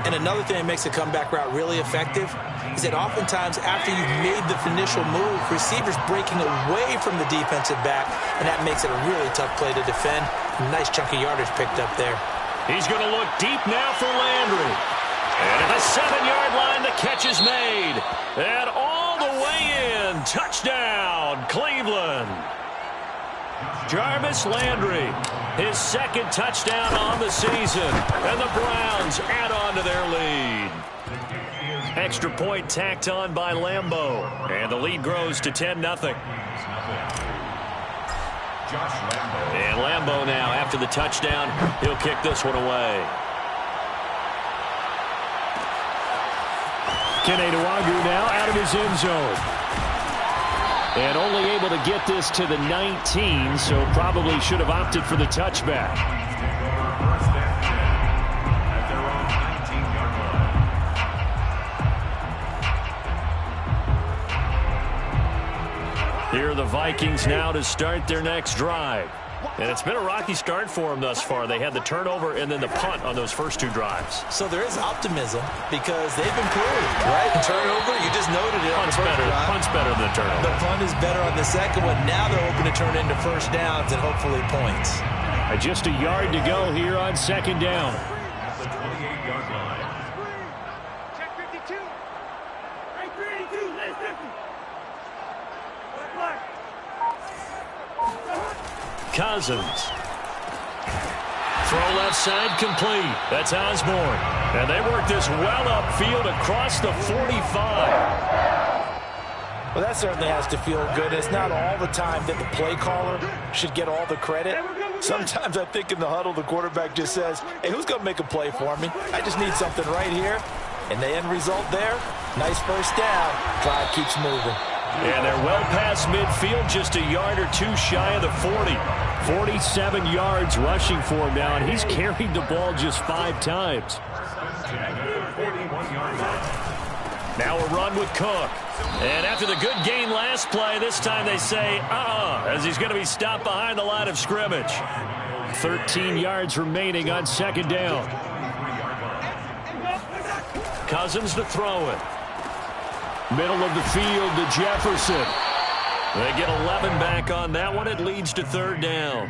And another thing that makes the comeback route really effective is that oftentimes after you've made the initial move, receivers breaking away from the defensive back, and that makes it a really tough play to defend. A nice chunk of yardage picked up there. He's going to look deep now for Landry. And at the 7-yard line, the catch is made. And all the way in, touchdown, Cleveland. Jarvis Landry, his 2nd touchdown on the season. And the Browns add on to their lead. Extra point tacked on by Lambeau. And the lead grows to 10-0. And Lambeau now, after the touchdown, he'll kick this one away. Keneduagu now out of his end zone. And only able to get this to the 19, so probably should have opted for the touchback. First and 10 at their own 19-yard line. Here are the Vikings now to start their next drive. And it's been a rocky start for them thus far. They had the turnover and then the punt on those first 2 drives. So there is optimism because they've improved, right? And turnover, you just noted it. Punt's better than the turnover. The punt is better on the second one. Now they're hoping to turn it into first downs and hopefully points. Just a yard to go here on 2nd down. At the 28-yard line. Check 52. Right 32. Let's 50. Black. Cousins. Throw left side complete. That's Osborne. And they work this well upfield across the 45. Well, that certainly has to feel good. It's not all the time that the play caller should get all the credit. Sometimes I think in the huddle, the quarterback just says, hey, who's going to make a play for me? I just need something right here. And the end result there, nice first down. Drive keeps moving. And they're well past midfield, just a yard or 2 shy of the 40. 47 yards rushing for him now, and he's carried the ball just 5 times. Now a run with Cook. And after the good gain last play, this time they say, as he's going to be stopped behind the line of scrimmage. 13 yards remaining on 2nd down. Cousins to throw it. Middle of the field to Jefferson. They get 11 back on that one. It leads to 3rd down.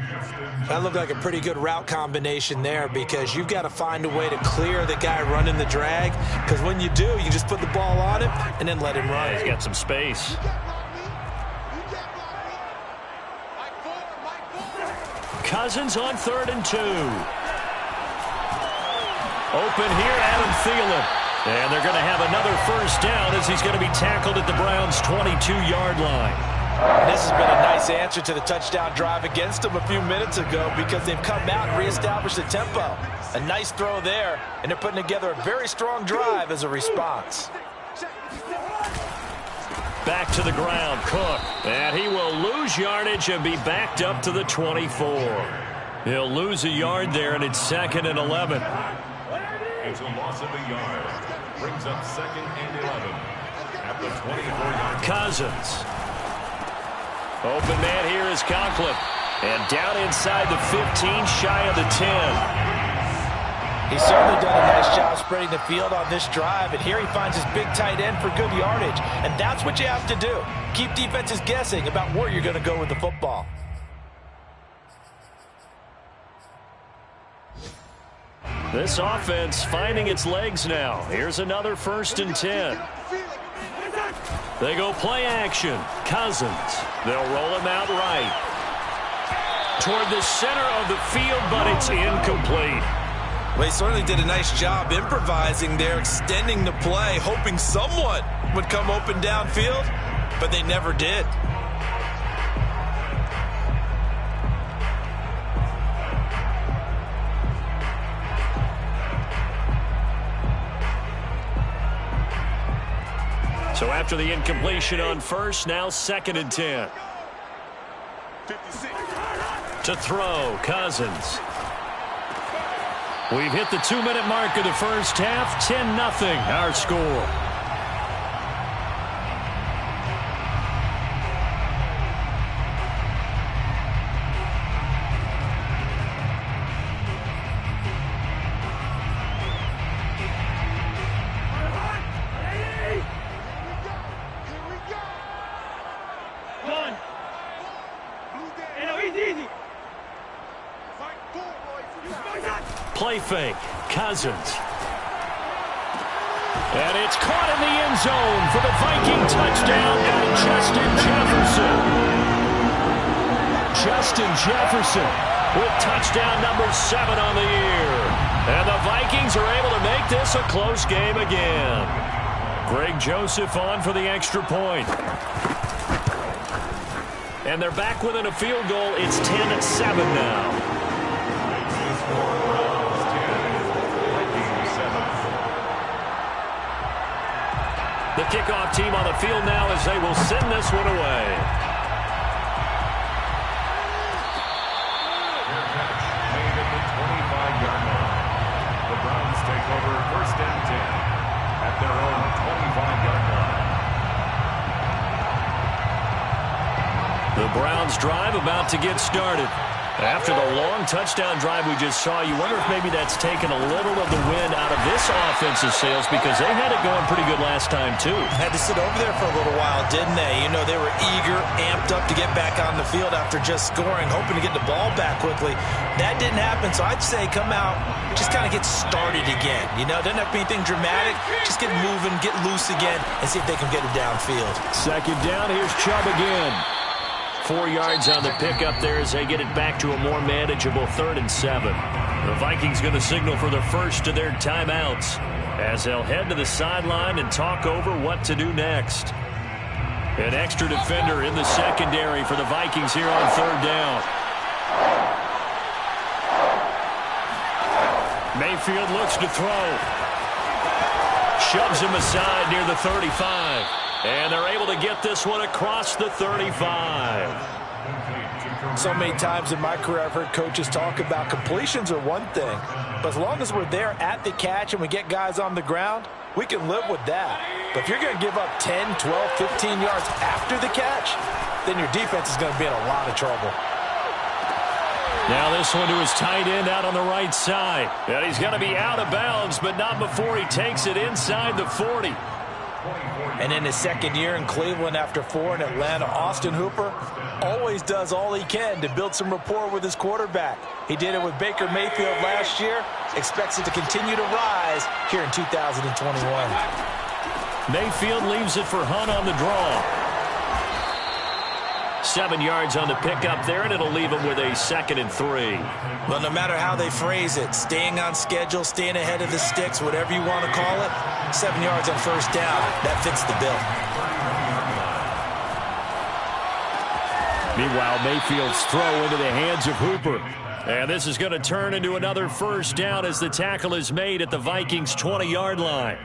That looked like a pretty good route combination there because you've got to find a way to clear the guy running the drag because when you do, you just put the ball on him and then let him run. He's got some space. Cousins on 3rd and 2. Open here, Adam Thielen. And they're going to have another first down as he's going to be tackled at the Browns' 22-yard line. This has been a nice answer to the touchdown drive against them a few minutes ago because they've come out and reestablished the tempo. A nice throw there, and they're putting together a very strong drive as a response. Back to the ground, Cook. And he will lose yardage and be backed up to the 24. He'll lose a yard there, and it's 2nd and 11. It's a loss of a yard. Brings up 2nd and 11 at the 24-yard. Cousins. Open man here is Conklin. And down inside the 15, shy of the 10. He's certainly done a nice job spreading the field on this drive, and here he finds his big tight end for good yardage. And that's what you have to do. Keep defenses guessing about where you're going to go with the football. This offense finding its legs now. Here's another 1st and 10. They go play action. Cousins. They'll roll him out right. Toward the center of the field, but it's incomplete. Well, he certainly did a nice job improvising there, extending the play, hoping someone would come open downfield, but they never did. So after the incompletion on 1st, now 2nd and 10. 56. To throw, Cousins. We've hit the 2-minute mark of the first half. 10-0 our score. Play fake. Cousins. And it's caught in the end zone for the Viking touchdown by Justin Jefferson. Justin Jefferson with touchdown number 7 on the year. And the Vikings are able to make this a close game again. Greg Joseph on for the extra point. And they're back within a field goal. It's 10-7 now. The kickoff team on the field now as they will send this one away. Fair catch made at the 25-yard line. The Browns take over 1st and 10 at their own 25-yard line. The Browns drive about to get started. After the long touchdown drive we just saw, you wonder if maybe that's taken a little of the wind out of this offensive sails because they had it going pretty good last time, too. Had to sit over there for a little while, didn't they? You know, they were eager, amped up to get back on the field after just scoring, hoping to get the ball back quickly. That didn't happen, so I'd say come out, just kind of get started again. You know, doesn't have to be anything dramatic. Just get moving, get loose again, and see if they can get it downfield. 2nd down, here's Chubb again. 4 yards on the pickup there as they get it back to a more manageable 3rd and 7. The Vikings going to signal for the first of their timeouts as they'll head to the sideline and talk over what to do next. An extra defender in the secondary for the Vikings here on 3rd down. Mayfield looks to throw. Shoves him aside near the 35. And they're able to get this one across the 35. So many times in my career I've heard coaches talk about completions are one thing, but as long as we're there at the catch and we get guys on the ground, we can live with that. But if you're going to give up 10, 12, 15 yards after the catch, then your defense is going to be in a lot of trouble. Now this one to his tight end out on the right side. And he's going to be out of bounds, but not before he takes it inside the 40. And in his 2nd year in Cleveland after 4 in Atlanta, Austin Hooper always does all he can to build some rapport with his quarterback. He did it with Baker Mayfield last year, expects it to continue to rise here in 2021. Mayfield leaves it for Hunt on the draw. 7 yards on the pickup there, and it'll leave him with a 2nd and 3. Well, no matter how they phrase it, staying on schedule, staying ahead of the sticks, whatever you want to call it, 7 yards on 1st down, that fits the bill. Meanwhile, Mayfield's throw into the hands of Hooper. And this is going to turn into another 1st down as the tackle is made at the Vikings' 20-yard line.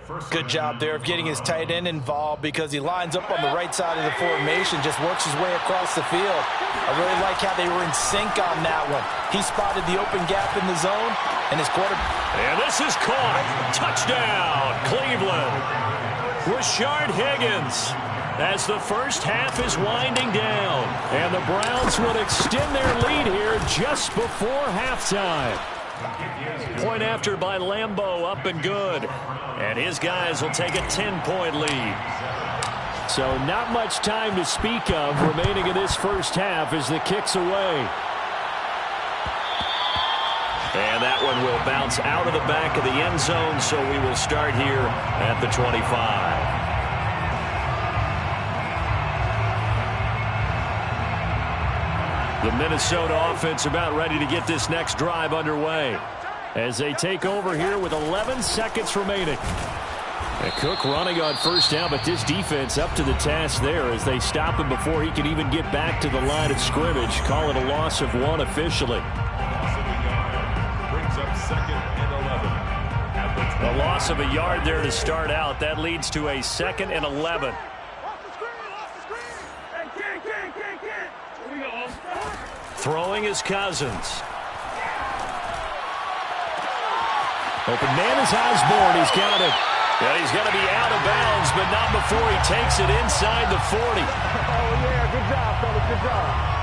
Good job there of getting his tight end involved because he lines up on the right side of the formation, just works his way across the field. I really like how they were in sync on that one. He spotted the open gap in the zone, and his quarterback. And this is caught. Touchdown, Cleveland. Rashard Higgins. As the first half is winding down, and the Browns would extend their lead here just before halftime. Point after by Lambeau, up and good. And his guys will take a 10-point lead. So not much time to speak of remaining in this first half as the kick's away. And that one will bounce out of the back of the end zone, so we will start here at the 25. The Minnesota offense about ready to get this next drive underway as they take over here with 11 seconds remaining. And Cook running on first down, but this defense up to the task there as they stop him before he can even get back to the line of scrimmage. Call it a loss of 1 officially. Brings up 2nd and 11. A loss of a yard there to start out. That leads to a 2nd and 11. Throwing is Cousins. Open man is Osborne. He's got it. And he's going to be out of bounds, but not before he takes it inside the 40. Oh, yeah. Good job, fellas. Good job.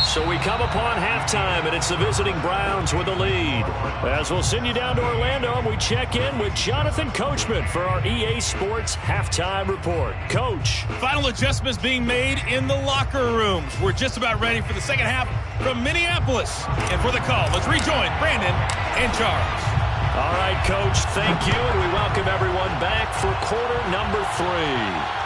So we come upon halftime, and it's the visiting Browns with the lead. As we'll send you down to Orlando, and we check in with Jonathan Coachman for our EA Sports Halftime Report. Coach. Final adjustments being made in the locker rooms. We're just about ready for the second half from Minneapolis. And for the call, let's rejoin Brandon and Charles. All right, Coach, thank you, and we welcome everyone back for quarter number 3.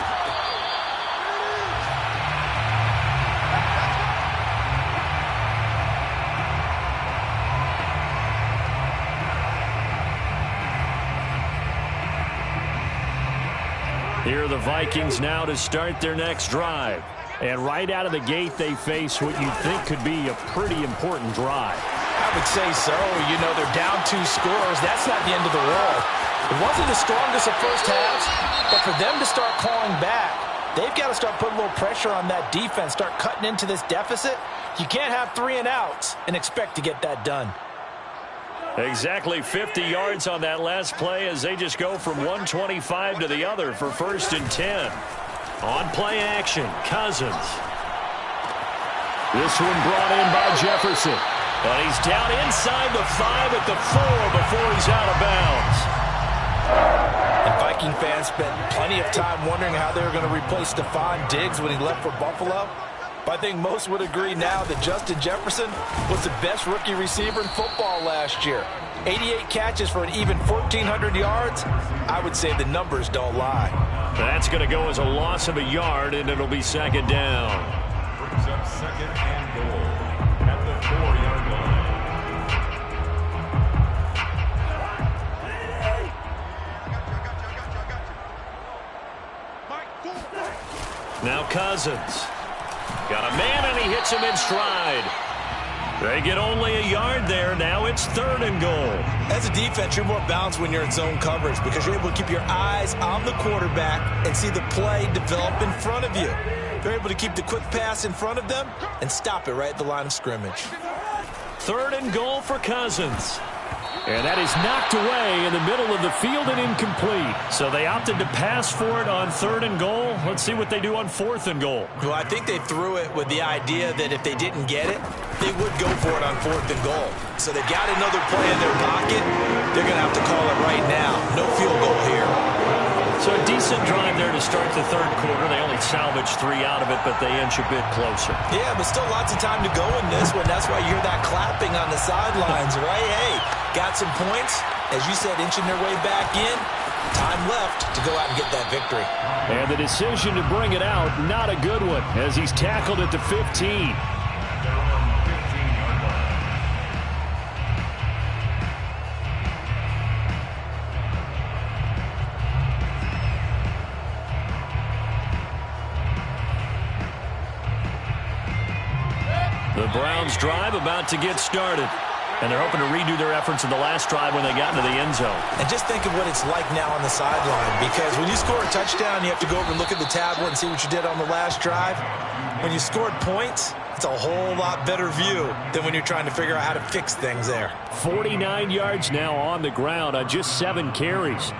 Here are the Vikings now to start their next drive. And right out of the gate, they face what you'd think could be a pretty important drive. I would say so. You know, they're down 2 scores. That's not the end of the world. It wasn't the strongest of first halves, but for them to start clawing back, they've got to start putting a little pressure on that defense, start cutting into this deficit. You can't have 3 and outs and expect to get that done. Exactly 50 yards on that last play as they just go from 125 to the other for 1st and 10. On play action, Cousins. This one brought in by Jefferson. And he's down inside the 5 at the 4 before he's out of bounds. And Viking fans spent plenty of time wondering how they were going to replace Stephon Diggs when he left for Buffalo. But I think most would agree now that Justin Jefferson was the best rookie receiver in football last year. 88 catches for an even 1,400 yards. I would say the numbers don't lie. That's going to go as a loss of a yard, and it'll be 2nd down. Brings up 2nd and goal at the 4-yard line. Now Cousins. Got a man, and he hits him in stride. They get only a yard there. Now it's 3rd and goal. As a defense, you're more balanced when you're in zone coverage because you're able to keep your eyes on the quarterback and see the play develop in front of you. They're able to keep the quick pass in front of them and stop it right at the line of scrimmage. 3rd and goal for Cousins. And that is knocked away in the middle of the field and incomplete. So they opted to pass for it on 3rd and goal. Let's see what they do on 4th and goal. Well, I think they threw it with the idea that if they didn't get it, they would go for it on 4th and goal. So they've got another play in their pocket. They're going to have to call it right now. No field goal here. So a decent drive there to start the 3rd quarter. They only salvaged 3 out of it, but they inch a bit closer. Yeah, but still lots of time to go in this one. That's why you hear that clapping on the sidelines, right? Hey, got some points. As you said, inching their way back in. Time left to go out and get that victory. And the decision to bring it out, not a good one, as he's tackled at the 15. The Browns drive about to get started. And they're hoping to redo their efforts in the last drive when they got into the end zone. And just think of what it's like now on the sideline, because when you score a touchdown, you have to go over and look at the tablet and see what you did on the last drive. When you scored points, it's a whole lot better view than when you're trying to figure out how to fix things there. 49 yards now on the ground on just 7 carries.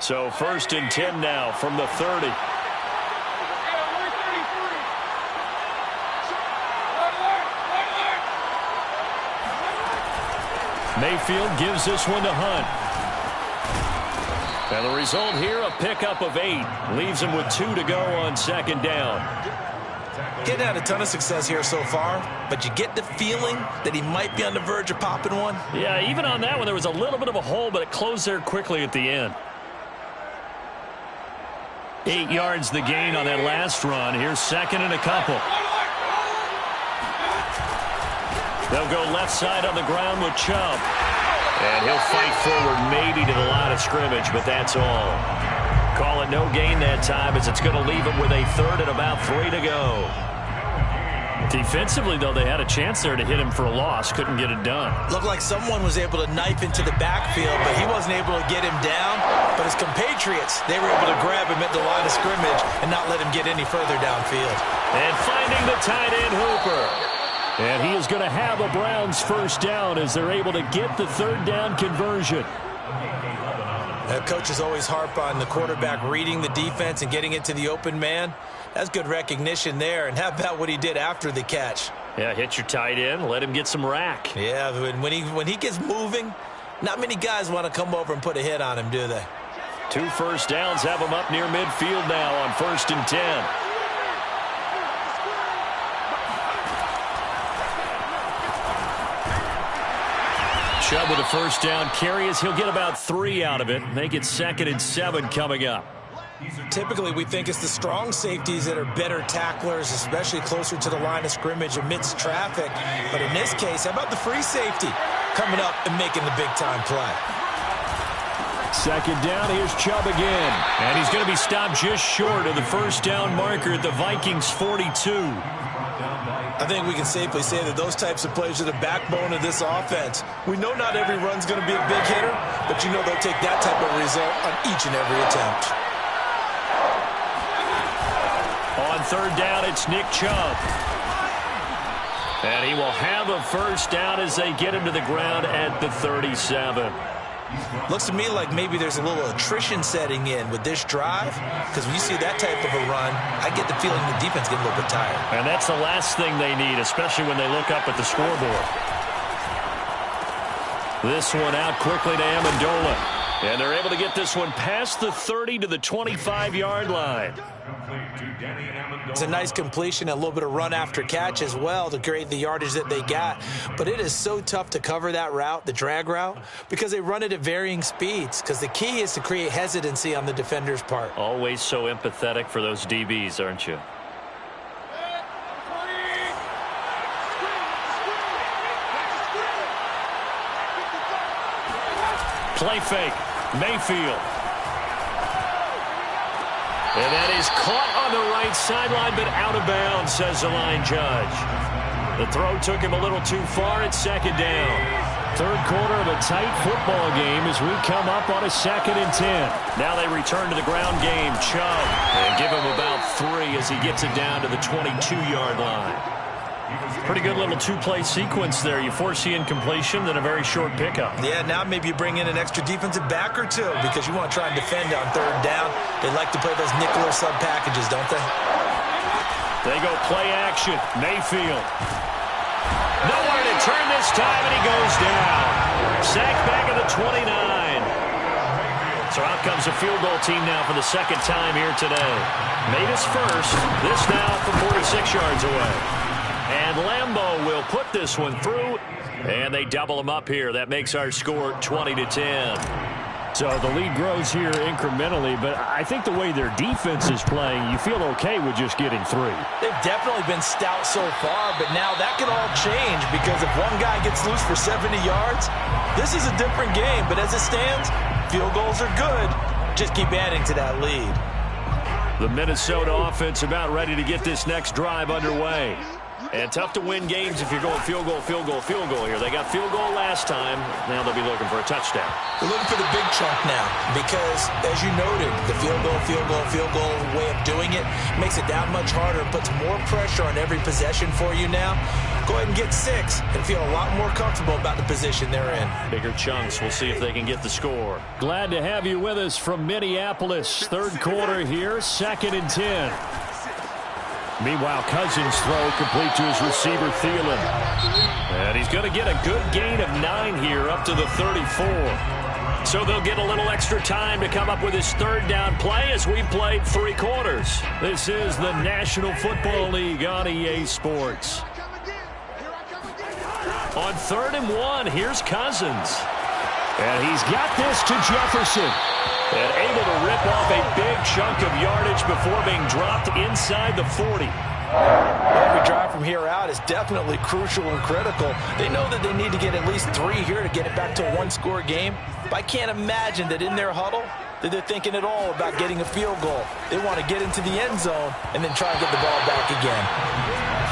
So 1st and 10 now from the 30. Mayfield gives this one to Hunt. And the result here, a pickup of 8. Leaves him with 2 to go on 2nd down. Getting had a ton of success here so far, but you get the feeling that he might be on the verge of popping one. Yeah, even on that one, there was a little bit of a hole, but it closed there quickly at the end. 8 yards the gain on that last run. Here's 2nd and a couple. They'll go left side on the ground with Chubb. And he'll fight forward maybe to the line of scrimmage, but that's all. Call it no gain that time, as it's going to leave him with a 3rd and about 3 to go. Defensively, though, they had a chance there to hit him for a loss. Couldn't get it done. Looked like someone was able to knife into the backfield, but he wasn't able to get him down. But his compatriots, they were able to grab him at the line of scrimmage and not let him get any further downfield. And finding the tight end, Hooper. And he is going to have a Browns 1st down as they're able to get the 3rd down conversion. Coaches always harp on the quarterback reading the defense and getting it to the open man. That's good recognition there. And how about what he did after the catch? Yeah, hit your tight end, let him get some rack. Yeah, when he gets moving, not many guys want to come over and put a hit on him, do they? 2 1st downs have him up near midfield now on 1st and 10. Chubb with a 1st down carry as he'll get about 3 out of it. Make it 2nd and 7 coming up. Typically, we think it's the strong safeties that are better tacklers, especially closer to the line of scrimmage amidst traffic. But in this case, how about the free safety coming up and making the big-time play? 2nd down, here's Chubb again. And he's going to be stopped just short of the 1st down marker at the Vikings 42. I think we can safely say that those types of plays are the backbone of this offense. We know not every run's going to be a big hitter, but you know they'll take that type of result on each and every attempt. On 3rd down, it's Nick Chubb. And he will have a 1st down as they get him to the ground at the 37. Looks to me like maybe there's a little attrition setting in with this drive, because when you see that type of a run, I get the feeling the defense getting a little bit tired. And that's the last thing they need, especially when they look up at the scoreboard. This one out quickly to Amendola. And they're able to get this one past the 30 to the 25-yard line. It's a nice completion, a little bit of run after catch as well to create the yardage that they got. But it is so tough to cover that route, the drag route, because they run it at varying speeds. Because the key is to create hesitancy on the defender's part. Always so empathetic for those DBs, aren't you? Play fake. Mayfield. And that is caught on the right sideline, but out of bounds, says the line judge. The throw took him a little too far at 2nd down. 3rd quarter of a tight football game as we come up on a 2nd and 10. Now they return to the ground game. Chubb. And give him about 3 as he gets it down to the 22-yard line. Pretty good little 2-play sequence there. You force the incompletion, then a very short pickup. Yeah, now maybe you bring in an extra defensive back or 2 because you want to try and defend on 3rd down. They like to play those nickel or sub packages, don't they? They go play action. Mayfield. Nowhere to turn this time, and he goes down. Sacked back at the 29. So out comes a field goal team now for the 2nd time here today. Made his first. This now from 46 yards away. And Lambeau will put this one through, and they double him up here. That makes our score 20-10. So the lead grows here incrementally, but I think the way their defense is playing, you feel okay with just getting 3. They've definitely been stout so far, but now that can all change because if one guy gets loose for 70 yards, this is a different game. But as it stands, field goals are good. Just keep adding to that lead. The Minnesota offense about ready to get this next drive underway. And tough to win games if you're going field goal, field goal, field goal here. They got field goal last time. Now they'll be looking for a touchdown. They're looking for the big chunk now because, as you noted, the field goal way of doing it makes it that much harder and puts more pressure on every possession for you now. Go ahead and get 6 and feel a lot more comfortable about the position they're in. Bigger chunks. We'll see if they can get the score. Glad to have you with us from Minneapolis. Third quarter here, 2nd and 10. Meanwhile, Cousins' throw complete to his receiver, Thielen. And he's going to get a good gain of 9 here up to the 34. So they'll get a little extra time to come up with his third down play as we've played 3 quarters. This is the National Football League on EA Sports. On 3rd and 1, here's Cousins. And he's got this to Jefferson. And able to rip off a big chunk of yardage before being dropped inside the 40. Every drive from here out is definitely crucial and critical. They know that they need to get at least 3 here to get it back to a 1-score game. But I can't imagine that in their huddle that they're thinking at all about getting a field goal. They want to get into the end zone and then try and get the ball back again.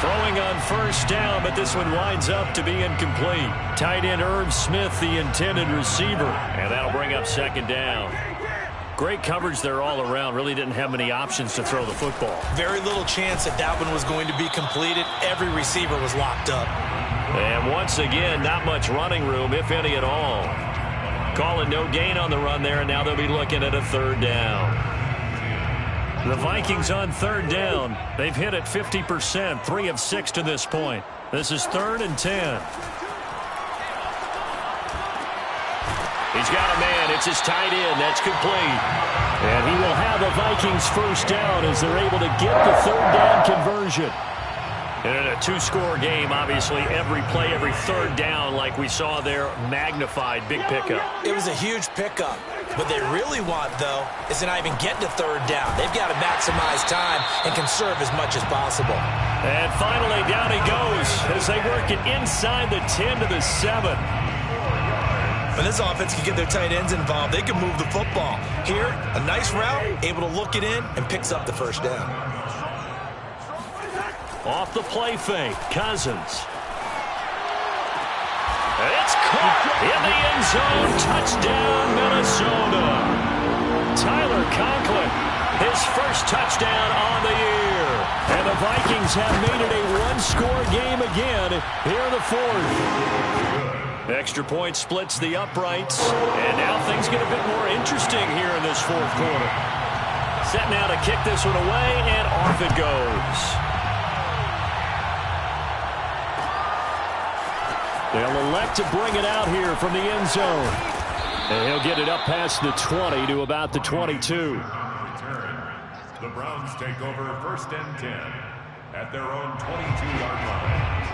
Throwing on 1st down, but this one winds up to be incomplete. Tight end Irv Smith, the intended receiver. And that'll bring up 2nd down. Great coverage there all around. Really didn't have many options to throw the football. Very little chance that one was going to be completed. Every receiver was locked up. And once again, not much running room, if any at all. Calling no gain on the run there, and now they'll be looking at a 3rd down. The Vikings on 3rd down. They've hit it 50%, 3 of 6 to this point. This is 3rd and 10. He's got a man. It's his tight end. That's complete. And he will have a Vikings 1st down as they're able to get the 3rd down conversion. And in a 2-score game, obviously, every play, every 3rd down, like we saw there, magnified, big pickup. It was a huge pickup. What they really want, though, is to not even get to 3rd down. They've got to maximize time and conserve as much as possible. And finally, down he goes as they work it inside the 10 to the 7. When this offense can get their tight ends involved, they can move the football. Here, a nice route, able to look it in, and picks up the 1st down. Off the play fake, Cousins. It's caught in the end zone. Touchdown, Minnesota. Tyler Conklin, his 1st touchdown on the year. And the Vikings have made it a 1-score game again here in the 4th. Extra point splits the uprights. And now things get a bit more interesting here in this 4th quarter. Set now to kick this one away, and off it goes. They'll elect to bring it out here from the end zone. And he'll get it up past the 20 to about the 22. The Browns take over 1st and 10 at their own 22-yard line.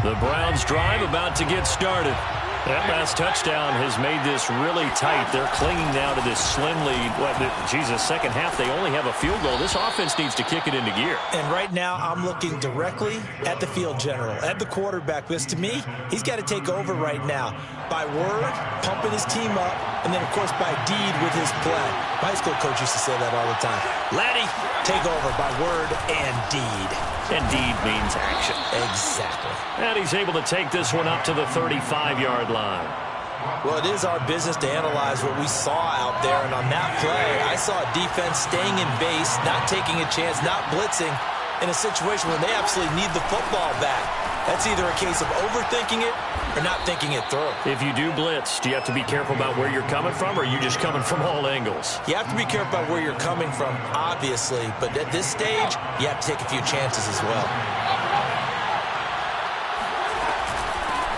The Browns drive about to get started. That last touchdown has made this really tight. They're clinging now to this slim lead. Second half, they only have a field goal. This offense needs to kick it into gear. And right now, I'm looking directly at the field general, at the quarterback, because to me, he's got to take over right now. By word, pumping his team up, and then, of course, by deed with his play. My high school coach used to say that all the time. Laddie, take over by word and deed. And deed means action. Exactly. And he's able to take this one up to the 35-yard line. Well, it is our business to analyze what we saw out there. And on that play, I saw a defense staying in base, not taking a chance, not blitzing in a situation where they absolutely need the football back. That's either a case of overthinking it or not thinking it through. If you do blitz, do you have to be careful about where you're coming from, or are you just coming from all angles? You have to be careful about where you're coming from, obviously. But at this stage, you have to take a few chances as well.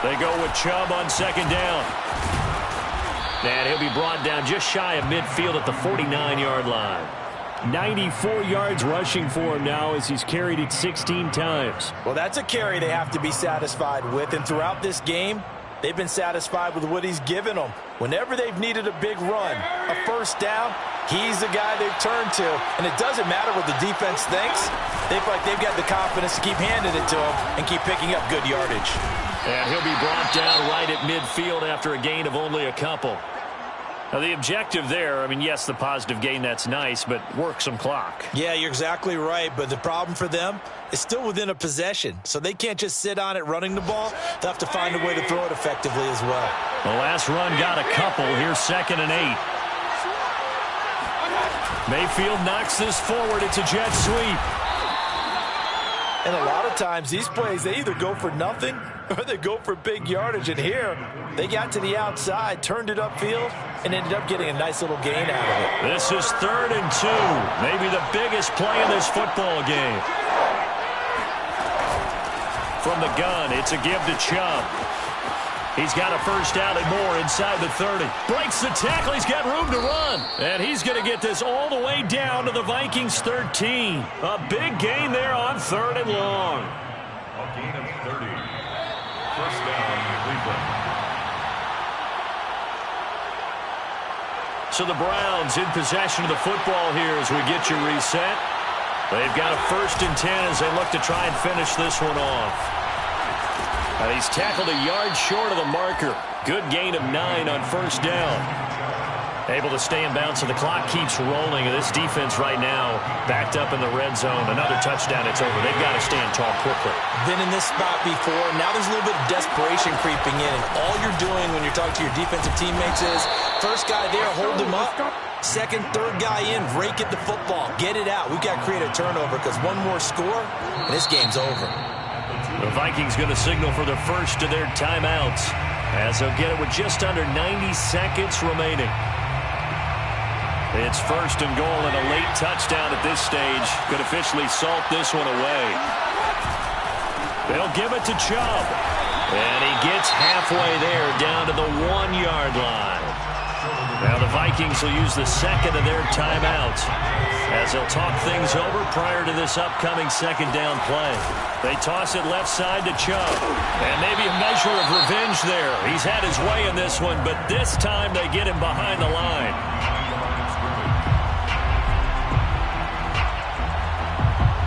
They go with Chubb on 2nd down. And he'll be brought down just shy of midfield at the 49-yard line. 94 yards rushing for him now as he's carried it 16 times. Well, that's a carry they have to be satisfied with. And throughout this game, they've been satisfied with what he's given them. Whenever they've needed a big run, a 1st down, he's the guy they've turned to. And it doesn't matter what the defense thinks. They feel like they've got the confidence to keep handing it to him and keep picking up good yardage. And he'll be brought down right at midfield after a gain of only a couple. Now, the objective there, I mean, yes, the positive gain, that's nice, but work some clock. Yeah, you're exactly right, but the problem for them is still within a possession, so they can't just sit on it running the ball. They'll have to find a way to throw it effectively as well. The last run got a couple. Here's 2nd and 8. Mayfield knocks this forward. It's a jet sweep. And a lot of times, these plays, they either go for nothing or they go for big yardage. And here, they got to the outside, turned it upfield, and ended up getting a nice little gain out of it. This is 3rd and 2. Maybe the biggest play in this football game. From the gun, it's a give to Chubb. He's got a first down and more inside the 30. Breaks the tackle. He's got room to run. And he's going to get this all the way down to the Vikings 13. A big gain there on 3rd and long. A gain of 30. First down, Cleveland. So the Browns in possession of the football here as we get you reset. They've got a 1st and 10 as they look to try and finish this one off. And he's tackled a yard short of the marker. Good gain of 9 on 1st down. Able to stay in bounds, so the clock keeps rolling. And this defense right now backed up in the red zone. Another touchdown, it's over. They've got to stand tall quickly. Been in this spot before. Now there's a little bit of desperation creeping in. And all you're doing when you're talking to your defensive teammates is, first guy there, hold him up. Second, third guy in, rake at the football. Get it out. We've got to create a turnover because one more score, and this game's over. The Vikings going to signal for the first of their timeouts as they'll get it with just under 90 seconds remaining. It's 1st and goal and a late touchdown at this stage could officially salt this one away. They'll give it to Chubb. And he gets halfway there down to the 1-yard line. Now the Vikings will use the 2nd of their timeouts as they'll talk things over prior to this upcoming 2nd down play. They toss it left side to Chubb. And maybe a measure of revenge there. He's had his way in this one, but this time they get him behind the line.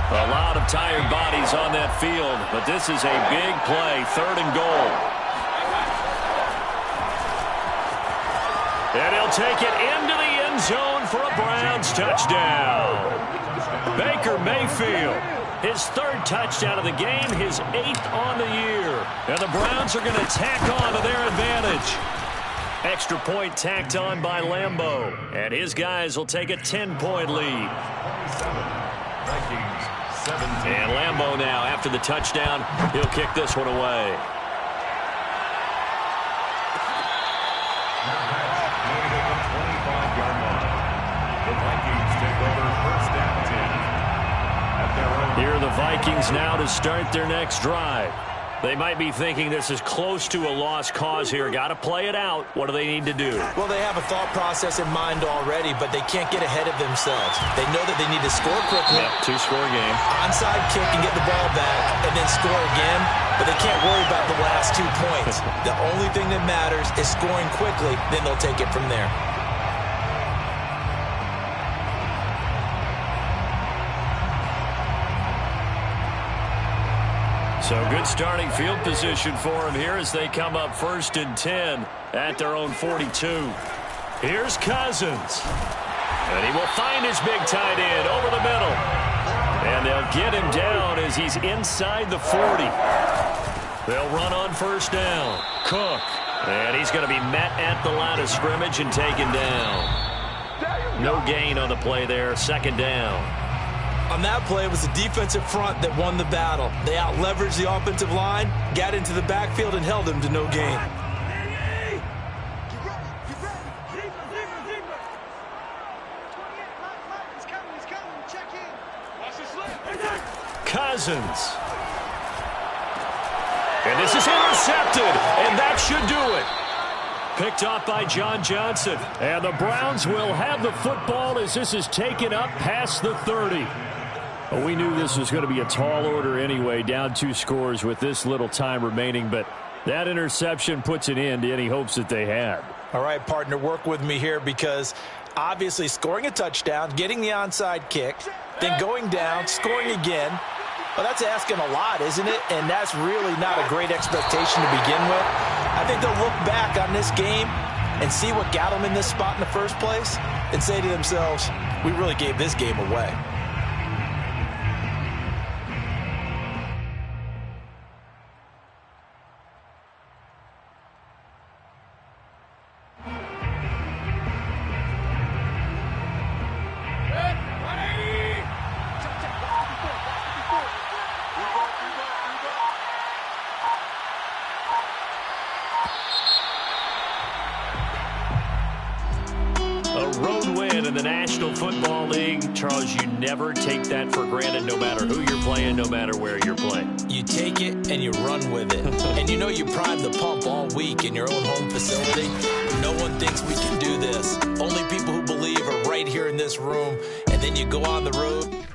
A lot of tired bodies on that field, but this is a big play, 3rd and goal. And he'll take it into the end zone for a Browns touchdown. Baker Mayfield, his 3rd touchdown of the game, his 8th on the year. And the Browns are going to tack on to their advantage. Extra point tacked on by Lambeau. And his guys will take a 10-point lead. And Lambeau now, after the touchdown, he'll kick this one away. Here are the Vikings now to start their next drive. They might be thinking this is close to a lost cause here. Got to play it out. What do they need to do? Well, they have a thought process in mind already, but they can't get ahead of themselves. They know that they need to score quickly. Yep, 2-score game. Onside kick and get the ball back, and then score again. But they can't worry about the last 2 points. The only thing that matters is scoring quickly. Then they'll take it from there. So good starting field position for him here as they come up 1st and 10 at their own 42. Here's Cousins. And he will find his big tight end over the middle. And they'll get him down as he's inside the 40. They'll run on 1st down. Cook. And he's going to be met at the line of scrimmage and taken down. No gain on the play there. 2nd down. On that play, it was the defensive front that won the battle. They out-leveraged the offensive line, got into the backfield, and held him to no gain. Cousins. And this is intercepted, and that should do it. Picked off by John Johnson. And the Browns will have the football as this is taken up past the 30. Well, we knew this was going to be a tall order anyway, down 2 scores with this little time remaining, but that interception puts an end to any hopes that they had. All right, partner, work with me here because obviously scoring a touchdown, getting the onside kick, then going down, scoring again. Well, that's asking a lot, isn't it? And that's really not a great expectation to begin with. I think they'll look back on this game and see what got them in this spot in the first place and say to themselves, we really gave this game away. Football League, Charles, you never take that for granted, no matter who you're playing, no matter where you're playing. You take it and you run with it. And you know you prime the pump all week in your own home facility. No one thinks we can do this. Only people who believe are right here in this room. And then you go on the road.